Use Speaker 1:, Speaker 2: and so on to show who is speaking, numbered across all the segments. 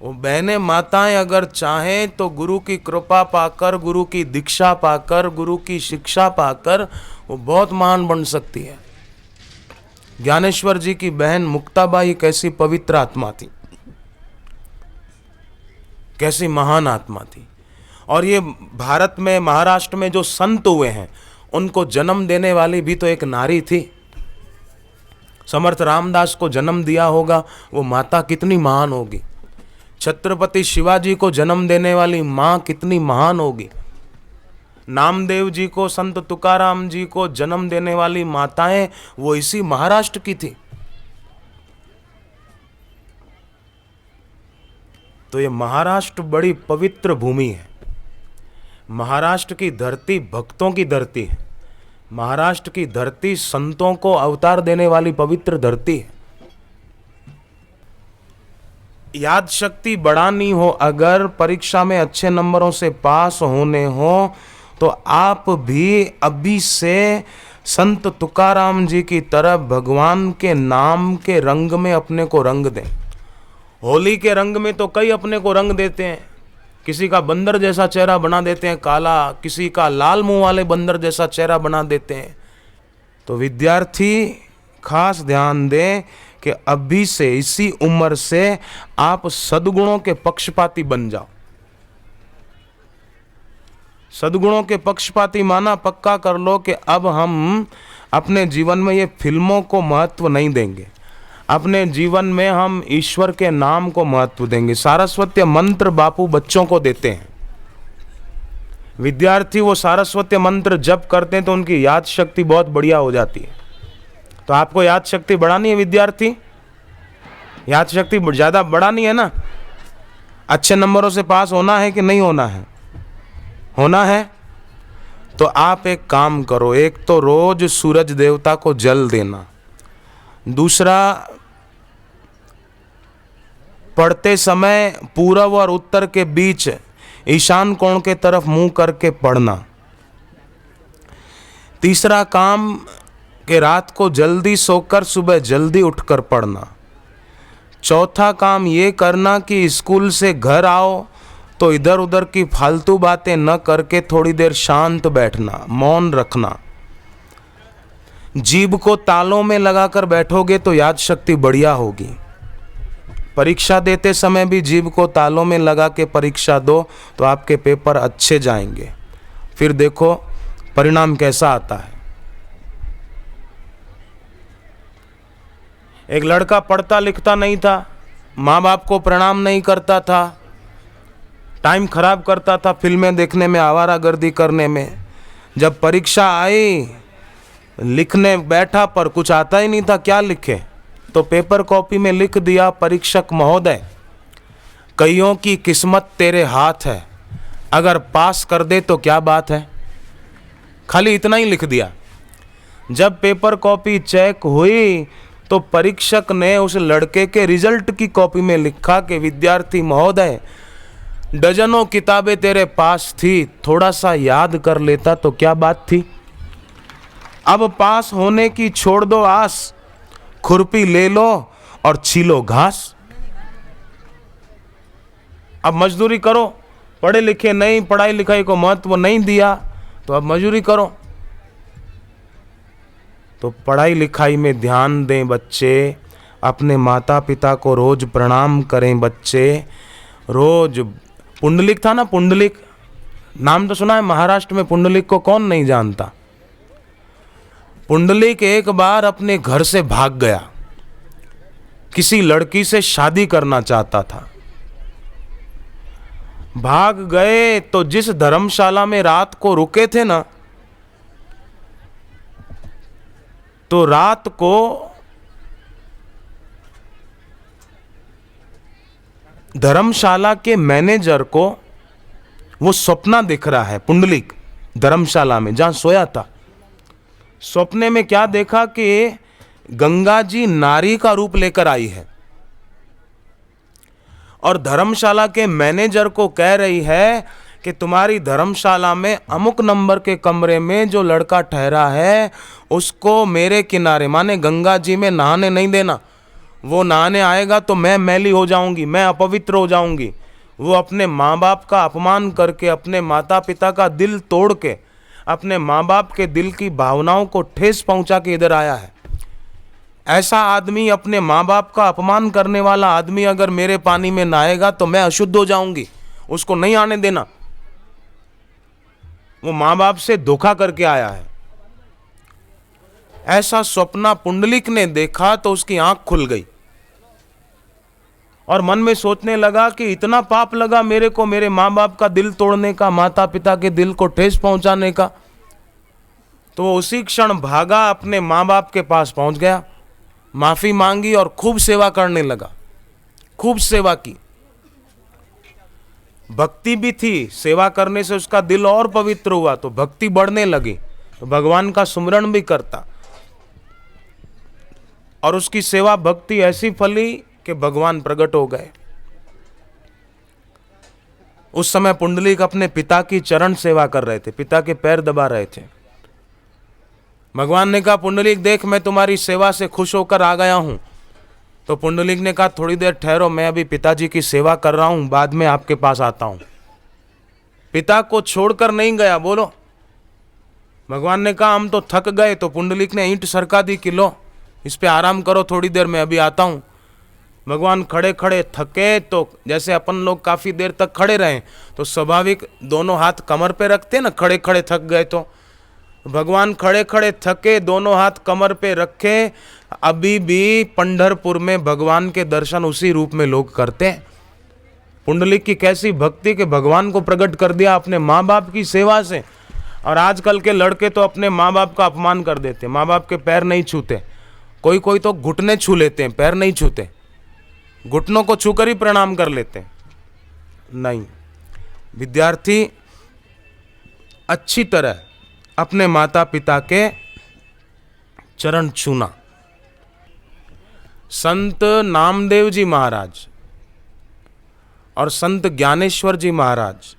Speaker 1: वो बहनें माताएं अगर चाहें तो गुरु की कृपा पाकर, गुरु की दीक्षा पाकर, गुरु की शिक्षा पाकर वो बहुत महान बन सकती है। ज्ञानेश्वर जी की बहन मुक्ताबाई कैसी पवित्र आत्मा थी, कैसी महान आत्मा थी। और ये भारत में, महाराष्ट्र में जो संत हुए हैं उनको जन्म देने वाली भी तो एक नारी थी। समर्थ रामदास को जन्म दिया होगा, वो माता कितनी महान होगी। छत्रपति शिवाजी को जन्म देने वाली माँ कितनी महान होगी। नामदेव जी को, संत तुकाराम जी को जन्म देने वाली माताएं वो इसी महाराष्ट्र की थी। तो ये महाराष्ट्र बड़ी पवित्र भूमि है। महाराष्ट्र की धरती भक्तों की धरती है। महाराष्ट्र की धरती संतों को अवतार देने वाली पवित्र धरती है। याद शक्ति बढ़ानी हो, अगर परीक्षा में अच्छे नंबरों से पास होने हो, तो आप भी अभी से संत तुकाराम जी की तरह भगवान के नाम के रंग में अपने को रंग दें। होली के रंग में तो कई अपने को रंग देते हैं। किसी का बंदर जैसा चेहरा बना देते हैं काला, किसी का लाल मुंह वाले बंदर जैसा चेहरा बना देते हैं। तो विद्यार्थी खास ध्यान दें कि अभी से, इसी उम्र से आप सद्गुणों के पक्षपाती बन जाओ। सद्गुणों के पक्षपाती माना पक्का कर लो कि अब हम अपने जीवन में ये फिल्मों को महत्व नहीं देंगे, अपने जीवन में हम ईश्वर के नाम को महत्व देंगे। सारस्वत्य मंत्र बापू बच्चों को देते हैं। विद्यार्थी वो सारस्वत्य मंत्र जप करते हैं तो उनकी याद शक्ति बहुत बढ़िया हो जाती है। तो आपको याद शक्ति बढ़ानी है विद्यार्थी, याद शक्ति ज़्यादा बढ़ानी है ना। अच्छे नंबरों से पास होना है कि नहीं होना है? होना है। तो आप एक काम करो, एक तो रोज सूरज देवता को जल देना, दूसरा पढ़ते समय पूर्व और उत्तर के बीच ईशान कोण के तरफ मुंह करके पढ़ना, तीसरा काम कि रात को जल्दी सोकर सुबह जल्दी उठकर पढ़ना, चौथा काम ये करना कि स्कूल से घर आओ तो इधर उधर की फालतू बातें न करके थोड़ी देर शांत बैठना, मौन रखना। जीभ को तालों में लगाकर बैठोगे तो याद शक्ति बढ़िया होगी। परीक्षा देते समय भी जीभ को तालों में लगा के परीक्षा दो तो आपके पेपर अच्छे जाएंगे। फिर देखो परिणाम कैसा आता है। एक लड़का पढ़ता लिखता नहीं था, माँ बाप को प्रणाम नहीं करता था, टाइम खराब करता था फिल्में देखने में, आवारागर्दी करने में। जब परीक्षा आई, लिखने बैठा पर कुछ आता ही नहीं था, क्या लिखे? तो पेपर कॉपी में लिख दिया, परीक्षक महोदय कईयों की किस्मत तेरे हाथ है, अगर पास कर दे तो क्या बात है। खाली इतना ही लिख दिया। जब पेपर कॉपी चेक हुई तो परीक्षक ने उस लड़के के रिजल्ट की कॉपी में लिखा कि विद्यार्थी महोदय डजनों किताबें तेरे पास थी, थोड़ा सा याद कर लेता तो क्या बात थी। अब पास होने की छोड़ दो आस, खुरपी ले लो और छीलो घास। अब मजदूरी करो, पढ़े लिखे नहीं, पढ़ाई लिखाई को महत्व नहीं दिया तो अब मजदूरी करो। तो पढ़ाई लिखाई में ध्यान दें बच्चे, अपने माता पिता को रोज प्रणाम करें बच्चे। रोज पुंडलिक था ना, पुंडलिक नाम तो सुना है, महाराष्ट्र में पुंडलिक को कौन नहीं जानता। पुंडलिक एक बार अपने घर से भाग गया, किसी लड़की से शादी करना चाहता था। भाग गए तो जिस धर्मशाला में रात को रुके थे ना, तो रात को धर्मशाला के मैनेजर को वो सपना दिख रहा है। पुंडलिक धर्मशाला में जहां सोया था, सपने में क्या देखा कि गंगा जी नारी का रूप लेकर आई है और धर्मशाला के मैनेजर को कह रही है कि तुम्हारी धर्मशाला में अमुक नंबर के कमरे में जो लड़का ठहरा है उसको मेरे किनारे माने गंगा जी में नहाने नहीं देना, वो नहाने आएगा तो मैं मैली हो जाऊंगी, मैं अपवित्र हो जाऊंगी। वो अपने माँ बाप का अपमान करके, अपने माता पिता का दिल तोड़ के, अपने माँ बाप के दिल की भावनाओं को ठेस पहुंचा के इधर आया है। ऐसा आदमी, अपने माँ बाप का अपमान करने वाला आदमी अगर मेरे पानी में नहाएगा तो मैं अशुद्ध हो जाऊंगी, उसको नहीं आने देना। वो माँ बाप से धोखा करके आया है। ऐसा स्वप्न पुंडलिक ने देखा तो उसकी आंख खुल गई और मन में सोचने लगा कि इतना पाप लगा मेरे को, मेरे माँ बाप का दिल तोड़ने का, माता पिता के दिल को ठेस पहुंचाने का। तो वो उसी क्षण भागा, अपने माँ बाप के पास पहुंच गया, माफी मांगी और खूब सेवा करने लगा, खूब सेवा की। भक्ति भी थी, सेवा करने से उसका दिल और पवित्र हुआ तो भक्ति बढ़ने लगी, तो भगवान का सुमिरन भी करता और उसकी सेवा भक्ति ऐसी फली कि भगवान प्रकट हो गए। उस समय पुंडलिक अपने पिता की चरण सेवा कर रहे थे, पिता के पैर दबा रहे थे। भगवान ने कहा, पुंडलिक देख, मैं तुम्हारी सेवा से खुश होकर आ गया हूं। तो पुंडलिक ने कहा, थोड़ी देर ठहरो, मैं अभी पिताजी की सेवा कर रहा हूं, बाद में आपके पास आता हूं। पिता को छोड़कर नहीं गया। बोलो, भगवान ने कहा हम तो थक गए, तो पुंडलिक ने ईंट सरका दी कि लो इस पे आराम करो थोड़ी देर, मैं अभी आता हूं। भगवान खड़े खड़े थके, तो जैसे अपन लोग काफी देर तक खड़े रहे तो स्वाभाविक दोनों हाथ कमर पे रखते ना, खड़े खड़े थक गए तो भगवान खड़े खड़े थके, दोनों हाथ कमर पे रखे। अभी भी पंढरपुर में भगवान के दर्शन उसी रूप में लोग करते हैं। पुंडलिक की कैसी भक्ति के भगवान को प्रकट कर दिया अपने माँ बाप की सेवा से। और आजकल के लड़के तो अपने माँ बाप का अपमान कर देते, माँ बाप के पैर नहीं छूते, कोई कोई तो घुटने छू लेते हैं, पैर नहीं छूते, घुटनों को छूकर ही प्रणाम कर लेते हैं। नहीं, विद्यार्थी अच्छी तरह अपने माता पिता के चरण छूना। संत नामदेव जी महाराज और संत ज्ञानेश्वर जी महाराज,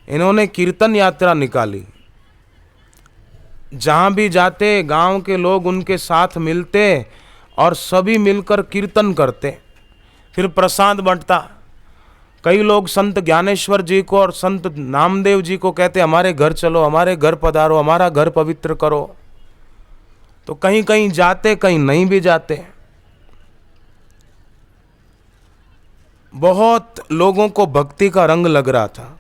Speaker 1: इन्होंने कीर्तन यात्रा निकाली। जहां भी जाते गांव के लोग उनके साथ मिलते और सभी मिलकर कीर्तन करते, फिर प्रसाद बंटता। कई लोग संत ज्ञानेश्वर जी को और संत नामदेव जी को कहते, हमारे घर चलो, हमारे घर पधारो, हमारा घर पवित्र करो। तो कहीं कहीं जाते, कहीं नहीं भी जाते। बहुत लोगों को भक्ति का रंग लग रहा था।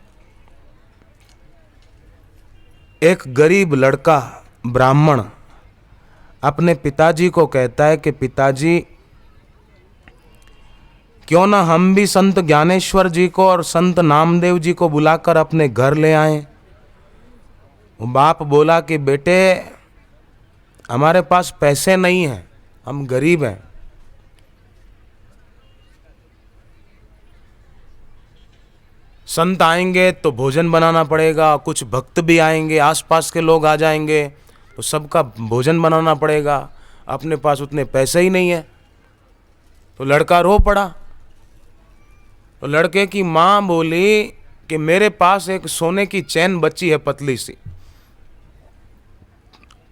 Speaker 1: एक गरीब लड़का ब्राह्मण अपने पिताजी को कहता है कि पिताजी, क्यों ना हम भी संत ज्ञानेश्वर जी को और संत नामदेव जी को बुलाकर अपने घर ले आएं। बाप बोला कि बेटे, हमारे पास पैसे नहीं हैं, हम गरीब हैं। संत आएंगे तो भोजन बनाना पड़ेगा, कुछ भक्त भी आएंगे, आसपास के लोग आ जाएंगे तो सबका भोजन बनाना पड़ेगा, अपने पास उतने पैसे ही नहीं है। तो लड़का रो पड़ा। तो लड़के की माँ बोली कि मेरे पास एक सोने की चैन बची है पतली सी।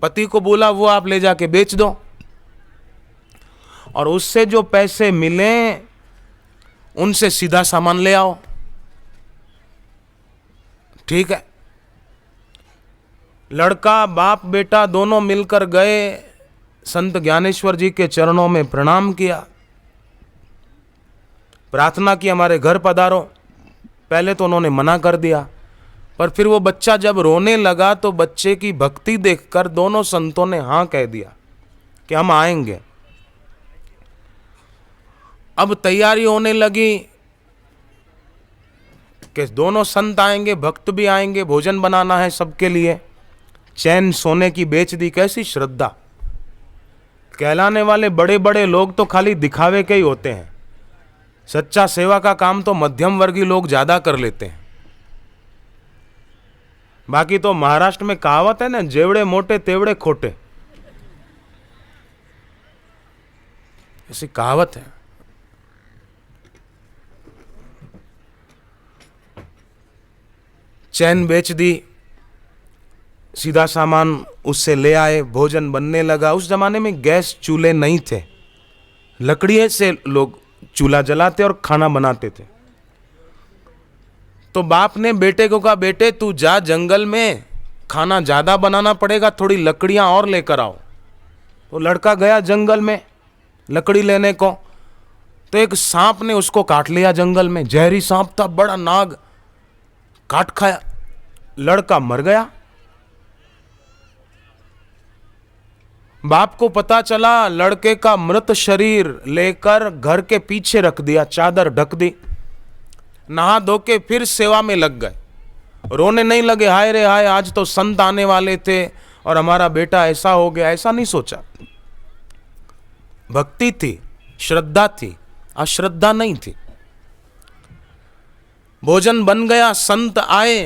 Speaker 1: पति को बोला वो आप ले जाके बेच दो और उससे जो पैसे मिले उनसे सीधा सामान ले आओ। ठीक है। लड़का बाप बेटा दोनों मिलकर गए, संत ज्ञानेश्वर जी के चरणों में प्रणाम किया, प्रार्थना की हमारे घर पधारो। पहले तो उन्होंने मना कर दिया, पर फिर वो बच्चा जब रोने लगा तो बच्चे की भक्ति देखकर दोनों संतों ने हाँ कह दिया कि हम आएंगे। अब तैयारी होने लगी कि दोनों संत आएंगे, भक्त भी आएंगे, भोजन बनाना है सबके लिए। चैन सोने की बेच दी। कैसी श्रद्धा! कहलाने वाले बड़े बड़े लोग तो खाली दिखावे के ही होते हैं। सच्चा सेवा का काम तो मध्यम वर्गीय लोग ज्यादा कर लेते हैं। बाकी तो महाराष्ट्र में कहावत है ना, जेवड़े मोटे तेवड़े खोटे, ऐसी कहावत है। चैन बेच दी, सीधा सामान उससे ले आए, भोजन बनने लगा। उस जमाने में गैस चूल्हे नहीं थे, लकड़ी से लोग चूल्हा जलाते और खाना बनाते थे। तो बाप ने बेटे को कहा, बेटे तू जा जंगल में, खाना ज्यादा बनाना पड़ेगा, थोड़ी लकड़ियां और लेकर आओ। तो लड़का गया जंगल में लकड़ी लेने को, तो एक सांप ने उसको काट लिया जंगल में। जहरी सांप था, बड़ा नाग, काट खाया, लड़का मर गया। बाप को पता चला, लड़के का मृत शरीर लेकर घर के पीछे रख दिया, चादर ढक दी, नहा धो के फिर सेवा में लग गए। रोने नहीं लगे, हाय रे हाय, आज तो संत आने वाले थे और हमारा बेटा ऐसा हो गया। ऐसा नहीं सोचा। भक्ति थी, श्रद्धा थी, अश्रद्धा नहीं थी। भोजन बन गया, संत आए,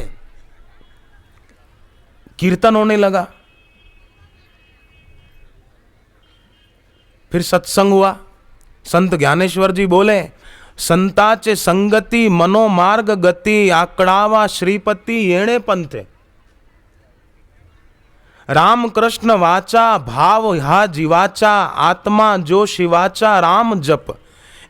Speaker 1: कीर्तन होने लगा, फिर सत्संग हुआ। संत ज्ञानेश्वर जी बोले, संताचे संगति मनोमार्ग गति, आकड़ावा श्रीपति येणे पंथे। राम कृष्ण वाचा भाव हा जीवाचा, आत्मा जो शिवाचा राम जप।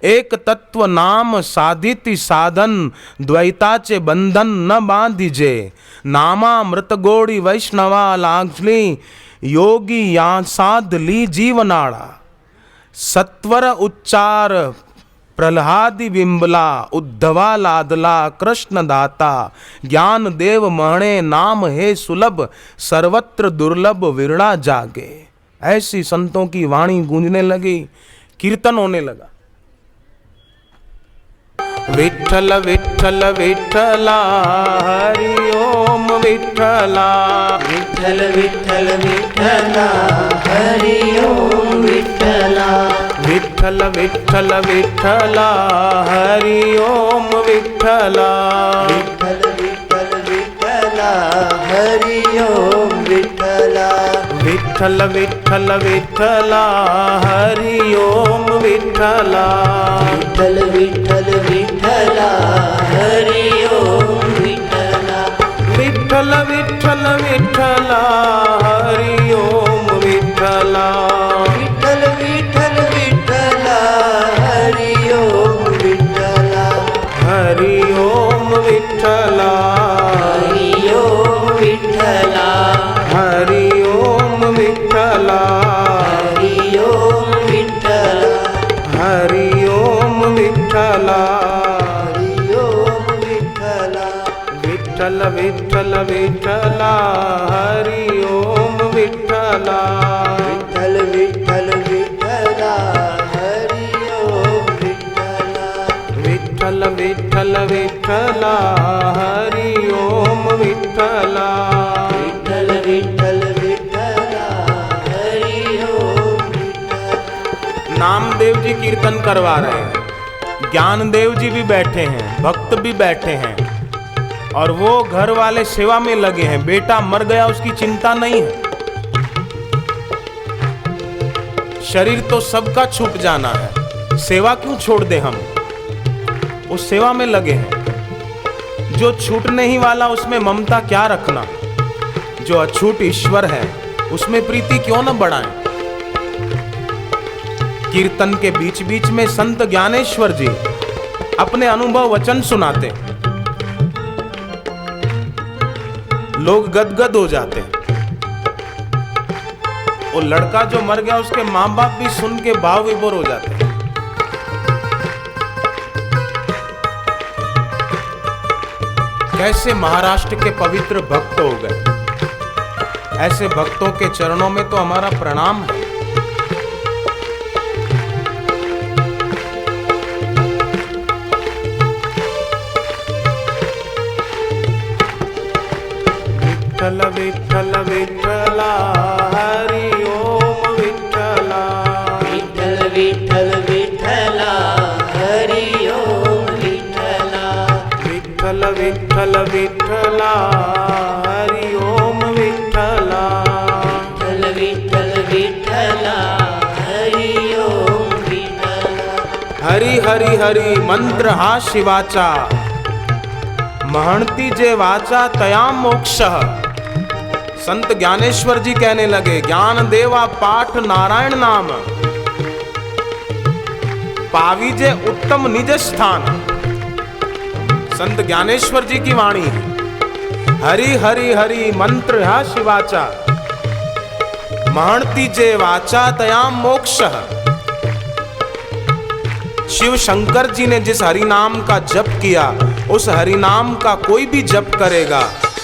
Speaker 1: एक तत्व नाम साधिति साधन, द्वैताचे बंधन न बांधिजे। नामा मृत गोड़ी वैष्णवा लागली, योगी या साध ली जीवनाड़ा। सत्वर उच्चार प्रहलादि बिंबला, उद्धवा लादला कृष्ण दाता। ज्ञान देव महणे नाम है सुलभ, सर्वत्र दुर्लभ विरला जागे। ऐसी संतों की वाणी गूंजने लगी, कीर्तन होने लगा। विठ्ठल विठ्ठल विठ्ठला, हरि ओम विठ्ठला।
Speaker 2: विठ्ठल विठ्ठल विठ्ठला, हरि ओम विठ्ठला।
Speaker 1: विठ्ठल विठ्ठल विठ्ठला, हरि ओम विठ्ठला।
Speaker 2: विठ्ठल विठ्ठल विठ्ठला, हरि ओम विठ्ठला।
Speaker 1: विठ्ठल विठ्ठल विठ्ठला, हरि ओम विठ्ठला।
Speaker 2: विठ्ठल विठ्ठल विठ्ठला, हरि ओम विठ्ठला।
Speaker 1: विठ्ठल विठ्ठल विठ्ठला, हरि ओम विठ्ठला।
Speaker 2: विठ्ठल विठ्ठल विठ्ठला, हरि ओम विठ्ठला।
Speaker 1: हरि ओम विठ्ठला।
Speaker 2: हरि ओम विठ्ठला।
Speaker 1: हरि ओम विठ्ठला।
Speaker 2: हरि ओम विठ्ठला।
Speaker 1: हरि ओम विठ्ठला।
Speaker 2: हरि ओम विठ्ठला।
Speaker 1: विठ्ठल विठ्ठल विठ्ठला, हरि ओम विठ्ठला।
Speaker 2: विठ्ठल विठ्ठल विठ्ठला, हरि ओम विठ्ठला।
Speaker 1: विठ्ठल विठ्ठल विठ्ठला, हरि ओम विठ्ठला।
Speaker 2: विठ्ठल विठ्ठल विठ्ठला, हरि ओम विठ्ठला।
Speaker 1: नामदेव जी कीर्तन करवा रहे हैं, ज्ञानदेव जी भी बैठे हैं, भक्त भी बैठे हैं, और वो घर वाले सेवा में लगे हैं। बेटा मर गया उसकी चिंता नहीं है, शरीर तो सबका छूट जाना है, सेवा क्यों छोड़ दे हम, उस सेवा में लगे हैं। जो छूटने ही वाला उसमें ममता क्या रखना, जो अछूट ईश्वर है उसमें प्रीति क्यों न बढ़ाएं। कीर्तन के बीच बीच में संत ज्ञानेश्वर जी अपने अनुभव वचन सुनाते, लोग गदगद हो जाते। वो लड़का जो मर गया उसके मां बाप भी सुन के भाव विभोर हो जाते हैं। कैसे महाराष्ट्र के पवित्र भक्त हो गए। ऐसे भक्तों के चरणों में तो हमारा प्रणाम है। विठ्ठल विठ्ठल विठ्ठला, हरि ओम विठ्ठला।
Speaker 2: विठ्ठल विठ्ठल विठ्ठला, हरि ओम विठ्ठला।
Speaker 1: विठ्ठल विठ्ठल विठ्ठला, हरि ओम विठ्ठला।
Speaker 2: विठ्ठल विठ्ठल विठ्ठला, हरि ओम विठ्ठला।
Speaker 1: हरि हरि हरि मंत्र हा शिवाचा, महंती जे वाचा तया मोक्षः। संत ज्ञानेश्वर जी कहने लगे, ज्ञान देवा पाठ नारायण नाम। पाविजे उत्तम निज स्थान। संत ज्ञानेश्वर जी की वाणी है। हरि हरि हरि मंत्र हा शिवाचा, महंती जे वाचा तयाम मोक्ष। शिव शंकर जी ने जिस हरि नाम का जप किया, उस हरि नाम का कोई भी जप करेगा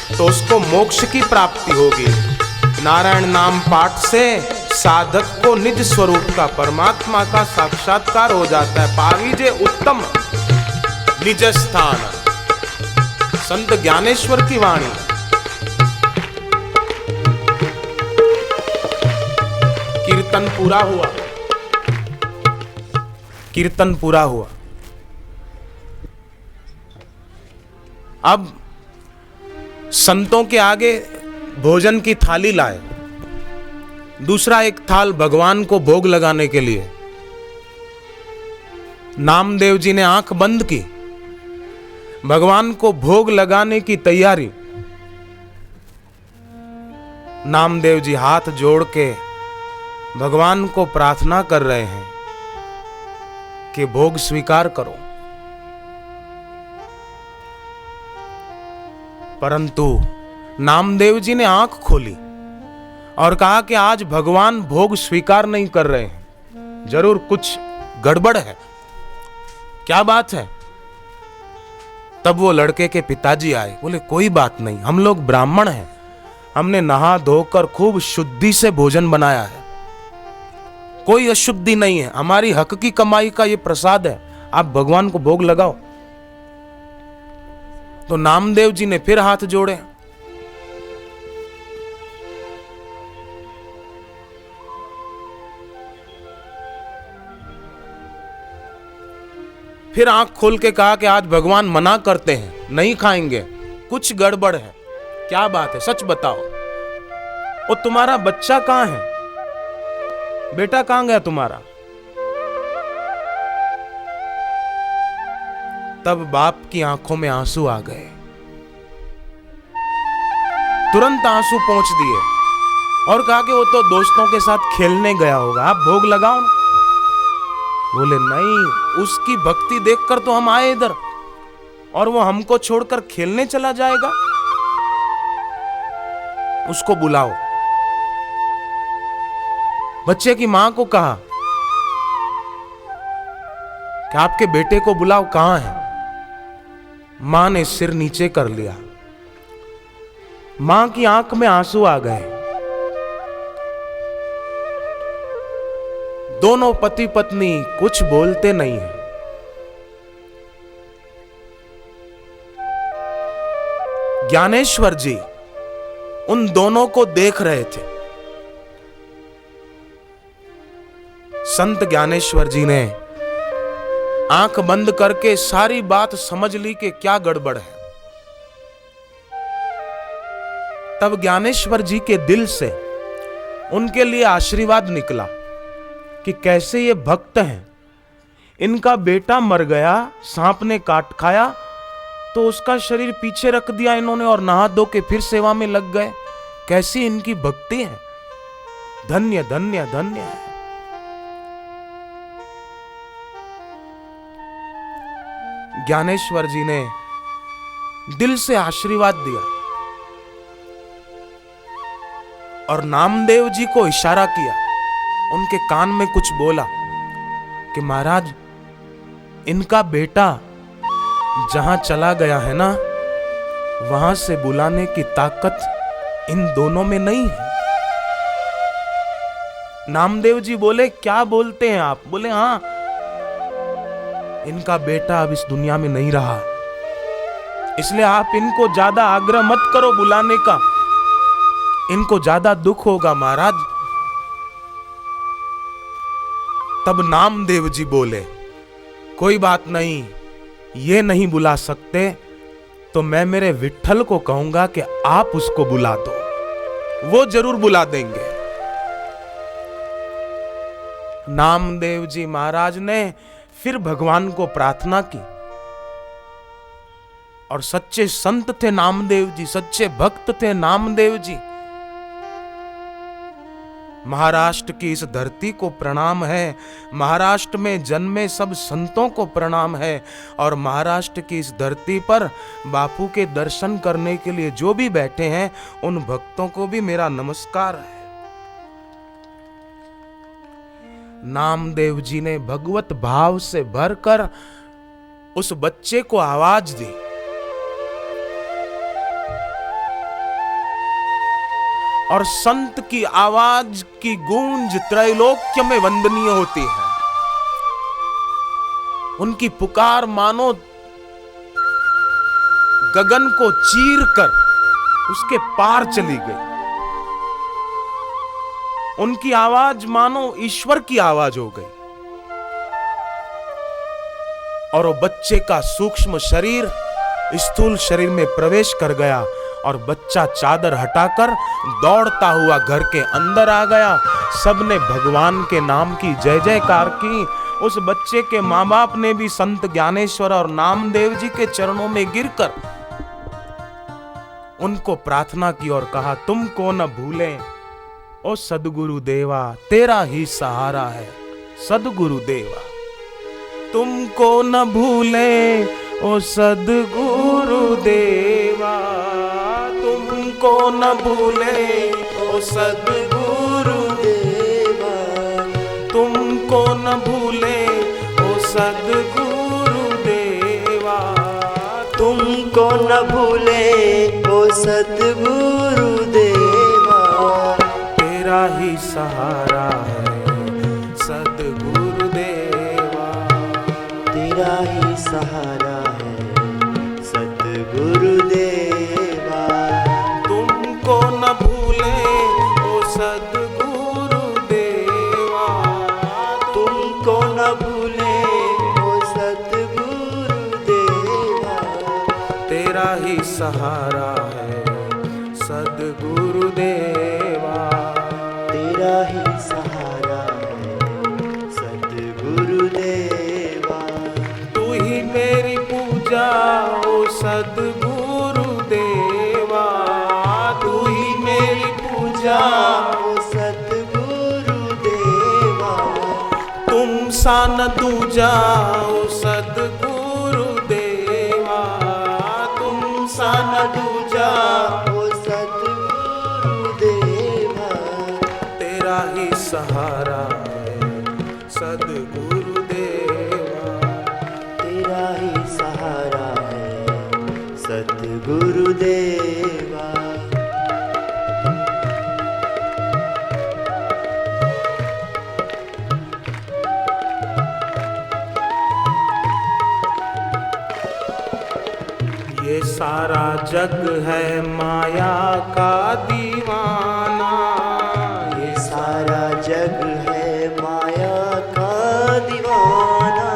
Speaker 1: तो उसको मोक्ष की प्राप्ति होगी। नारायण नाम पाठ से साधक को निज स्वरूप का, परमात्मा का साक्षात्कार हो जाता है। पाविजे उत्तम निज स्थान। संत ज्ञानेश्वर की वाणी। कीर्तन पूरा हुआ, कीर्तन पूरा हुआ। अब संतों के आगे भोजन की थाली लाए, दूसरा एक थाल भगवान को भोग लगाने के लिए। नामदेव जी ने आंख बंद की, भगवान को भोग लगाने की तैयारी। नामदेव जी हाथ जोड़ के भगवान को प्रार्थना कर रहे हैं कि भोग स्वीकार करो। परंतु नामदेव जी ने आंख खोली और कहा कि आज भगवान भोग स्वीकार नहीं कर रहे हैं, जरूर कुछ गड़बड़ है, क्या बात है। तब वो लड़के के पिताजी आए, बोले कोई बात नहीं, हम लोग ब्राह्मण हैं, हमने नहा धोकर खूब शुद्धि से भोजन बनाया है, कोई अशुद्धि नहीं है, हमारी हक की कमाई का ये प्रसाद है, आप भगवान को भोग लगाओ। तो नामदेव जी ने फिर हाथ जोड़े। फिर आंख खोल के कहा कि आज भगवान मना करते हैं, नहीं खाएंगे, कुछ गड़बड़ है, क्या बात है, सच बताओ। और तुम्हारा बच्चा कहां है, बेटा कहां गया तुम्हारा? तब बाप की आंखों में आंसू आ गए, तुरंत आंसू पोंछ दिए और कहा कि वो तो दोस्तों के साथ खेलने गया होगा, आप भोग लगाओ ना। बोले नहीं, उसकी भक्ति देखकर तो हम आए इधर और वो हमको छोड़कर खेलने चला जाएगा, उसको बुलाओ। बच्चे की मां को कहा कि आपके बेटे को बुलाओ, कहां है? मां ने सिर नीचे कर लिया, मां की आंख में आंसू आ गए। दोनों पति पत्नी कुछ बोलते नहीं है। ज्ञानेश्वर जी उन दोनों को देख रहे थे। संत ज्ञानेश्वर जी ने आंख बंद करके सारी बात समझ ली कि क्या गड़बड़ है। तब ज्ञानेश्वर जी के दिल से उनके लिए आशीर्वाद निकला कि कैसे ये भक्त हैं, इनका बेटा मर गया, सांप ने काट खाया तो उसका शरीर पीछे रख दिया इन्होंने और नहा धो के फिर सेवा में लग गए, कैसी इनकी भक्ति है, धन्य धन्य धन्य है। ज्ञानेश्वर जी ने दिल से आशीर्वाद दिया और नामदेव जी को इशारा किया, उनके कान में कुछ बोला कि महाराज, इनका बेटा जहां चला गया है ना, वहां से बुलाने की ताकत इन दोनों में नहीं है। नामदेव जी बोले क्या बोलते हैं आप? बोले हाँ, इनका बेटा अब इस दुनिया में नहीं रहा, इसलिए आप इनको ज्यादा आग्रह मत करो बुलाने का, इनको ज्यादा दुख होगा महाराज। तब नामदेव जी बोले कोई बात नहीं, ये नहीं बुला सकते तो मैं मेरे विट्ठल को कहूंगा कि आप उसको बुला दो, वो जरूर बुला देंगे। नामदेव जी महाराज ने फिर भगवान को प्रार्थना की और सच्चे संत थे नामदेव जी, सच्चे भक्त थे नामदेव जी। महाराष्ट्र की इस धरती को प्रणाम है, महाराष्ट्र में जन्मे सब संतों को प्रणाम है, और महाराष्ट्र की इस धरती पर बापू के दर्शन करने के लिए जो भी बैठे हैं उन भक्तों को भी मेरा नमस्कार है। नामदेव जी ने भगवत भाव से भरकर उस बच्चे को आवाज दी। और संत की आवाज की गूंज त्रैलोक्य में वंदनीय होती है। उनकी पुकार मानो गगन को चीर कर उसके पार चली गई। उनकी आवाज मानो ईश्वर की आवाज हो गई। और वो बच्चे का सूक्ष्म शरीर स्थूल शरीर में प्रवेश कर गया और बच्चा चादर हटाकर दौड़ता हुआ घर के अंदर आ गया। सबने भगवान के नाम की जय जयकार की। उस बच्चे के माँ बाप ने भी संत ज्ञानेश्वर और नामदेव जी के चरणों में गिरकर उनको प्रार्थना की और कहा, तुमको न भूलें ओ सदगुरु देवा, तेरा ही सहारा है सदगुरु देवा। तुमको न भूले ओ सदगुरु देवा, तुमको न भूले ओ सदगुरु देवा, तुमको न भूले ओ सदगुरु देवा,
Speaker 2: तुमको न भूले ओ सद्गुरु देवा।
Speaker 1: तेरा ही सहारा है सदगुरु देवा,
Speaker 2: तेरा ही सहारा है सद्गुरु देवा।
Speaker 1: तुमको न भूले ओ सदगुरु देवा,
Speaker 2: तुमको न भूले ओ सद्गुरु देवा।
Speaker 1: तेरा ही सहारा है सदगुरु देवा,
Speaker 2: तेरा ही सहारा है सद्गुरु देवा।
Speaker 1: तू ही मेरी पूजा ओ सदगुरु देवा, तू ही मेरी पूजा
Speaker 2: ओ सद्गुरु देवा।
Speaker 1: तुम सा न दूजा ओ सदगुरु देवा, तुम सा न दूजा
Speaker 2: ओ सद्गुरु देवा।
Speaker 1: तेरा ही सहारा है सदगुरु देवा,
Speaker 2: तेरा ही सहारा है सद्गुरु देवा।
Speaker 1: ये सारा जग है माया का दीवाना,
Speaker 2: ये सारा जग है माया का दीवाना।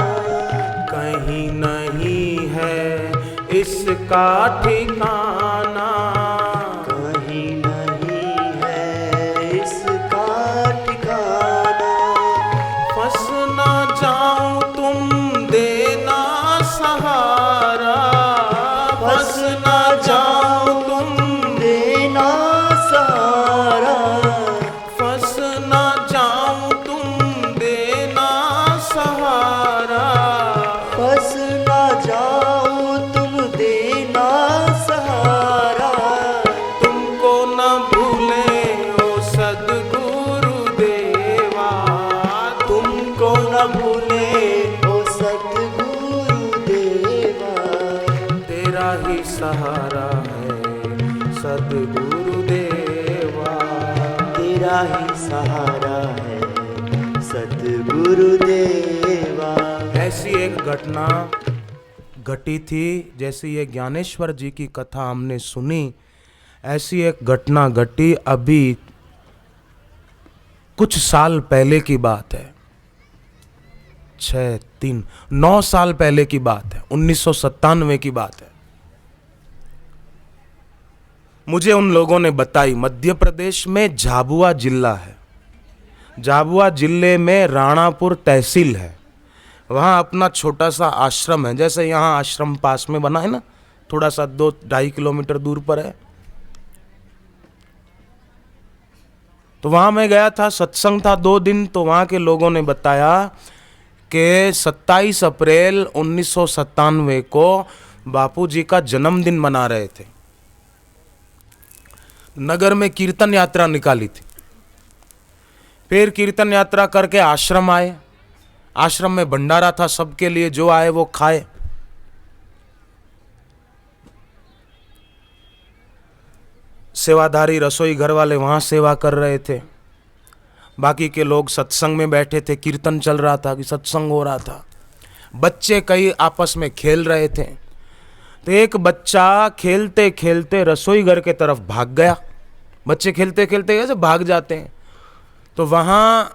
Speaker 1: कहीं नहीं है इसका ठिकाना,
Speaker 2: कहीं नहीं है इसका ठिकाना।
Speaker 1: फंस ना जाऊं तुम देना सहारा, फंस ना जाऊं तुम
Speaker 2: देना सहारा।
Speaker 1: फंस ना जाऊं तुम देना सहारा।
Speaker 2: फंस ना जाओ तुम देना सहारा।
Speaker 1: तुमको न भूले ओ सदगुरु देवा,
Speaker 2: तुमको न भूले ओ सद्गुरु देवा।
Speaker 1: तेरा ही सहारा है सदगुरु देवा,
Speaker 2: तेरा ही सहारा है सद्गुरु देवा।
Speaker 1: ऐसी एक घटना घटी थी, जैसे ये ज्ञानेश्वर जी की कथा हमने सुनी, ऐसी एक घटना घटी अभी कुछ साल पहले की बात है। 9 साल पहले की बात है, 1997 की बात है। मुझे उन लोगों ने बताई, मध्य प्रदेश में झाबुआ जिला है, झाबुआ जिले में राणापुर तहसील है, वहाँ अपना छोटा सा आश्रम है। जैसे यहाँ आश्रम पास में बना है ना, थोड़ा सा 2-2.5 किलोमीटर दूर पर है। तो वहाँ मैं गया था, सत्संग था 2 दिन। तो वहाँ के लोगों ने बताया कि 27 अप्रैल 1997 को बापूजी का जन्मदिन मना रहे थे। नगर में कीर्तन यात्रा निकाली थी। फिर कीर्तन यात्रा करके आश्रम आए। आश्रम में भंडारा था, सबके लिए, जो आए वो खाए। सेवाधारी रसोई घर वाले वहाँ सेवा कर रहे थे। बाकी के लोग सत्संग में बैठे थे, कीर्तन चल रहा था कि सत्संग हो रहा था। बच्चे कई आपस में खेल रहे थे। तो एक बच्चा खेलते खेलते रसोई घर के तरफ भाग गया। बच्चे खेलते खेलते कैसे भाग जाते हैं। तो वहाँ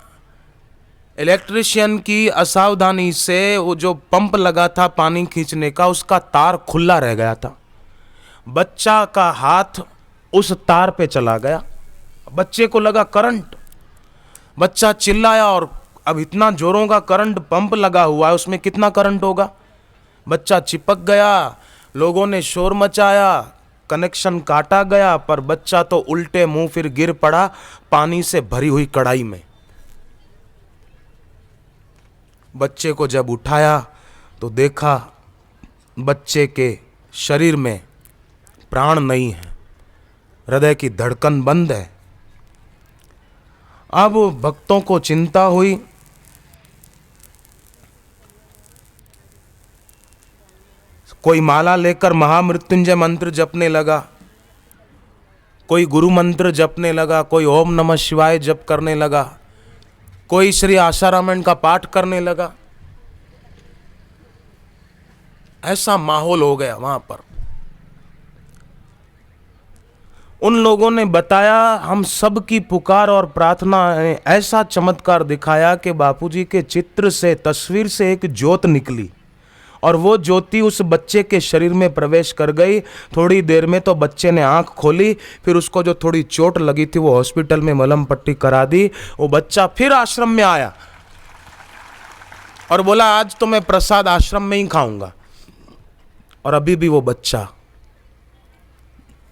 Speaker 1: इलेक्ट्रिशियन की असावधानी से वो जो पंप लगा था पानी खींचने का, उसका तार खुला रह गया था। बच्चा का हाथ उस तार पे चला गया। बच्चे को लगा करंट। बच्चा चिल्लाया, और अब इतना जोरों का करंट, पंप लगा हुआ है, उसमें कितना करंट होगा। बच्चा चिपक गया। लोगों ने शोर मचाया, कनेक्शन काटा गया, पर बच्चा तो उल्टे मुंह फिर गिर पड़ा पानी से भरी हुई कढ़ाई में। बच्चे को जब उठाया तो देखा बच्चे के शरीर में प्राण नहीं है, हृदय की धड़कन बंद है। अब भक्तों को चिंता हुई। कोई माला लेकर महामृत्युंजय मंत्र जपने लगा, कोई गुरु मंत्र जपने लगा, कोई ओम नमः शिवाय जप करने लगा, कोई श्री आशारामन का पाठ करने लगा। ऐसा माहौल हो गया वहां पर। उन लोगों ने बताया, हम सब की पुकार और प्रार्थना ने ऐसा चमत्कार दिखाया कि बापूजी के चित्र से, तस्वीर से एक ज्योत निकली, और वो ज्योति उस बच्चे के शरीर में प्रवेश कर गई। थोड़ी देर में तो बच्चे ने आंख खोली। फिर उसको जो थोड़ी चोट लगी थी वो हॉस्पिटल में मलहम पट्टी करा दी। वो बच्चा फिर आश्रम में आया और बोला, आज तो मैं प्रसाद आश्रम में ही खाऊंगा। और अभी भी वो बच्चा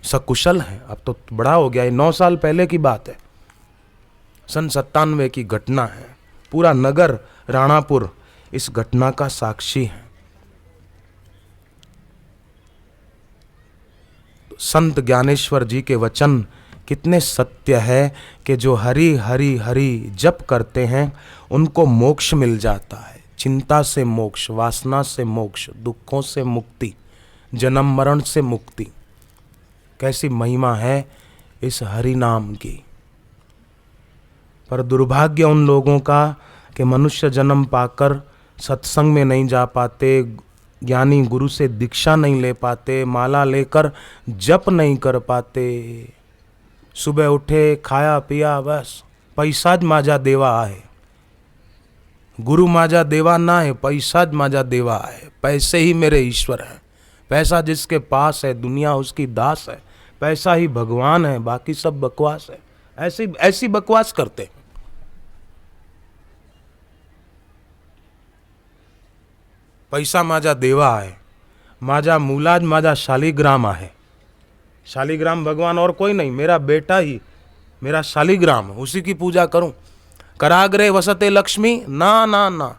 Speaker 1: सकुशल है। अब तो बड़ा हो गया, ये 9 साल पहले की बात है, सन 97 की घटना है। पूरा नगर राणापुर इस घटना का साक्षी है। संत ज्ञानेश्वर जी के वचन कितने सत्य है कि जो हरि हरि हरि जप करते हैं उनको मोक्ष मिल जाता है। चिंता से मोक्ष, वासना से मोक्ष, दुखों से मुक्ति, जन्म मरण से मुक्ति। कैसी महिमा है इस हरि नाम की। पर दुर्भाग्य उन लोगों का कि मनुष्य जन्म पाकर सत्संग में नहीं जा पाते, ज्ञानी गुरु से दीक्षा नहीं ले पाते, माला लेकर जप नहीं कर पाते। सुबह उठे, खाया पिया, बस पैसा ज माजा देवा है। गुरु माजा देवा ना है, पैसा ज माजा देवा है। पैसे ही मेरे ईश्वर हैं। पैसा जिसके पास है दुनिया उसकी दास है। पैसा ही भगवान है, बाकी सब बकवास है। ऐसी बकवास करते। पैसा माजा देवा है, माजा मूलाज माजा शालिग्राम है। शालिग्राम भगवान और कोई नहीं, मेरा बेटा ही मेरा शालिग्राम, उसी की पूजा करूं। कराग्रे वसते लक्ष्मी, ना ना ना।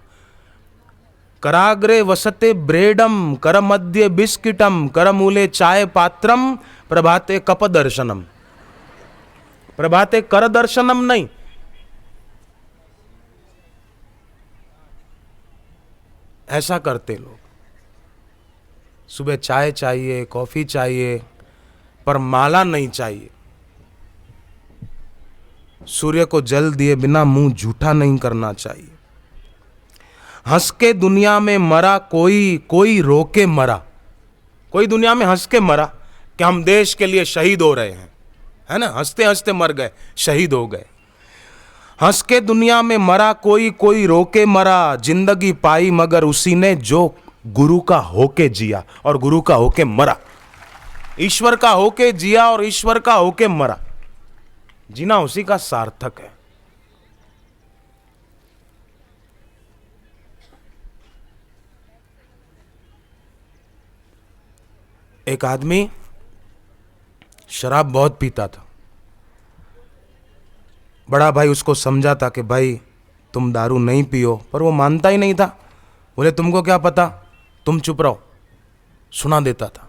Speaker 1: कराग्रे वसते ब्रेडम, कर मध्य बिस्किटम, कर मूले चाय पात्रम, प्रभाते कप दर्शनम। प्रभाते कर दर्शनम नहीं। ऐसा करते लोग। सुबह चाय चाहिए, कॉफी चाहिए, पर माला नहीं चाहिए। सूर्य को जल दिए बिना मुंह झूठा नहीं करना चाहिए। हंस के दुनिया में मरा कोई, कोई रो के मरा। कोई दुनिया में हंस के मरा कि हम देश के लिए शहीद हो रहे हैं, है ना, हंसते हंसते मर गए, शहीद हो गए। हंस के दुनिया में मरा कोई, कोई रो के मरा। जिंदगी पाई मगर उसी ने जो गुरु का होके जिया और गुरु का होके मरा। ईश्वर का होके जिया और ईश्वर का होके मरा। जीना उसी का सार्थक है। एक आदमी शराब बहुत पीता था, बड़ा भाई उसको समझाता कि भाई तुम दारू नहीं पियो, पर वो मानता ही नहीं था। बोले तुमको क्या पता, तुम चुप रहो, सुना देता था।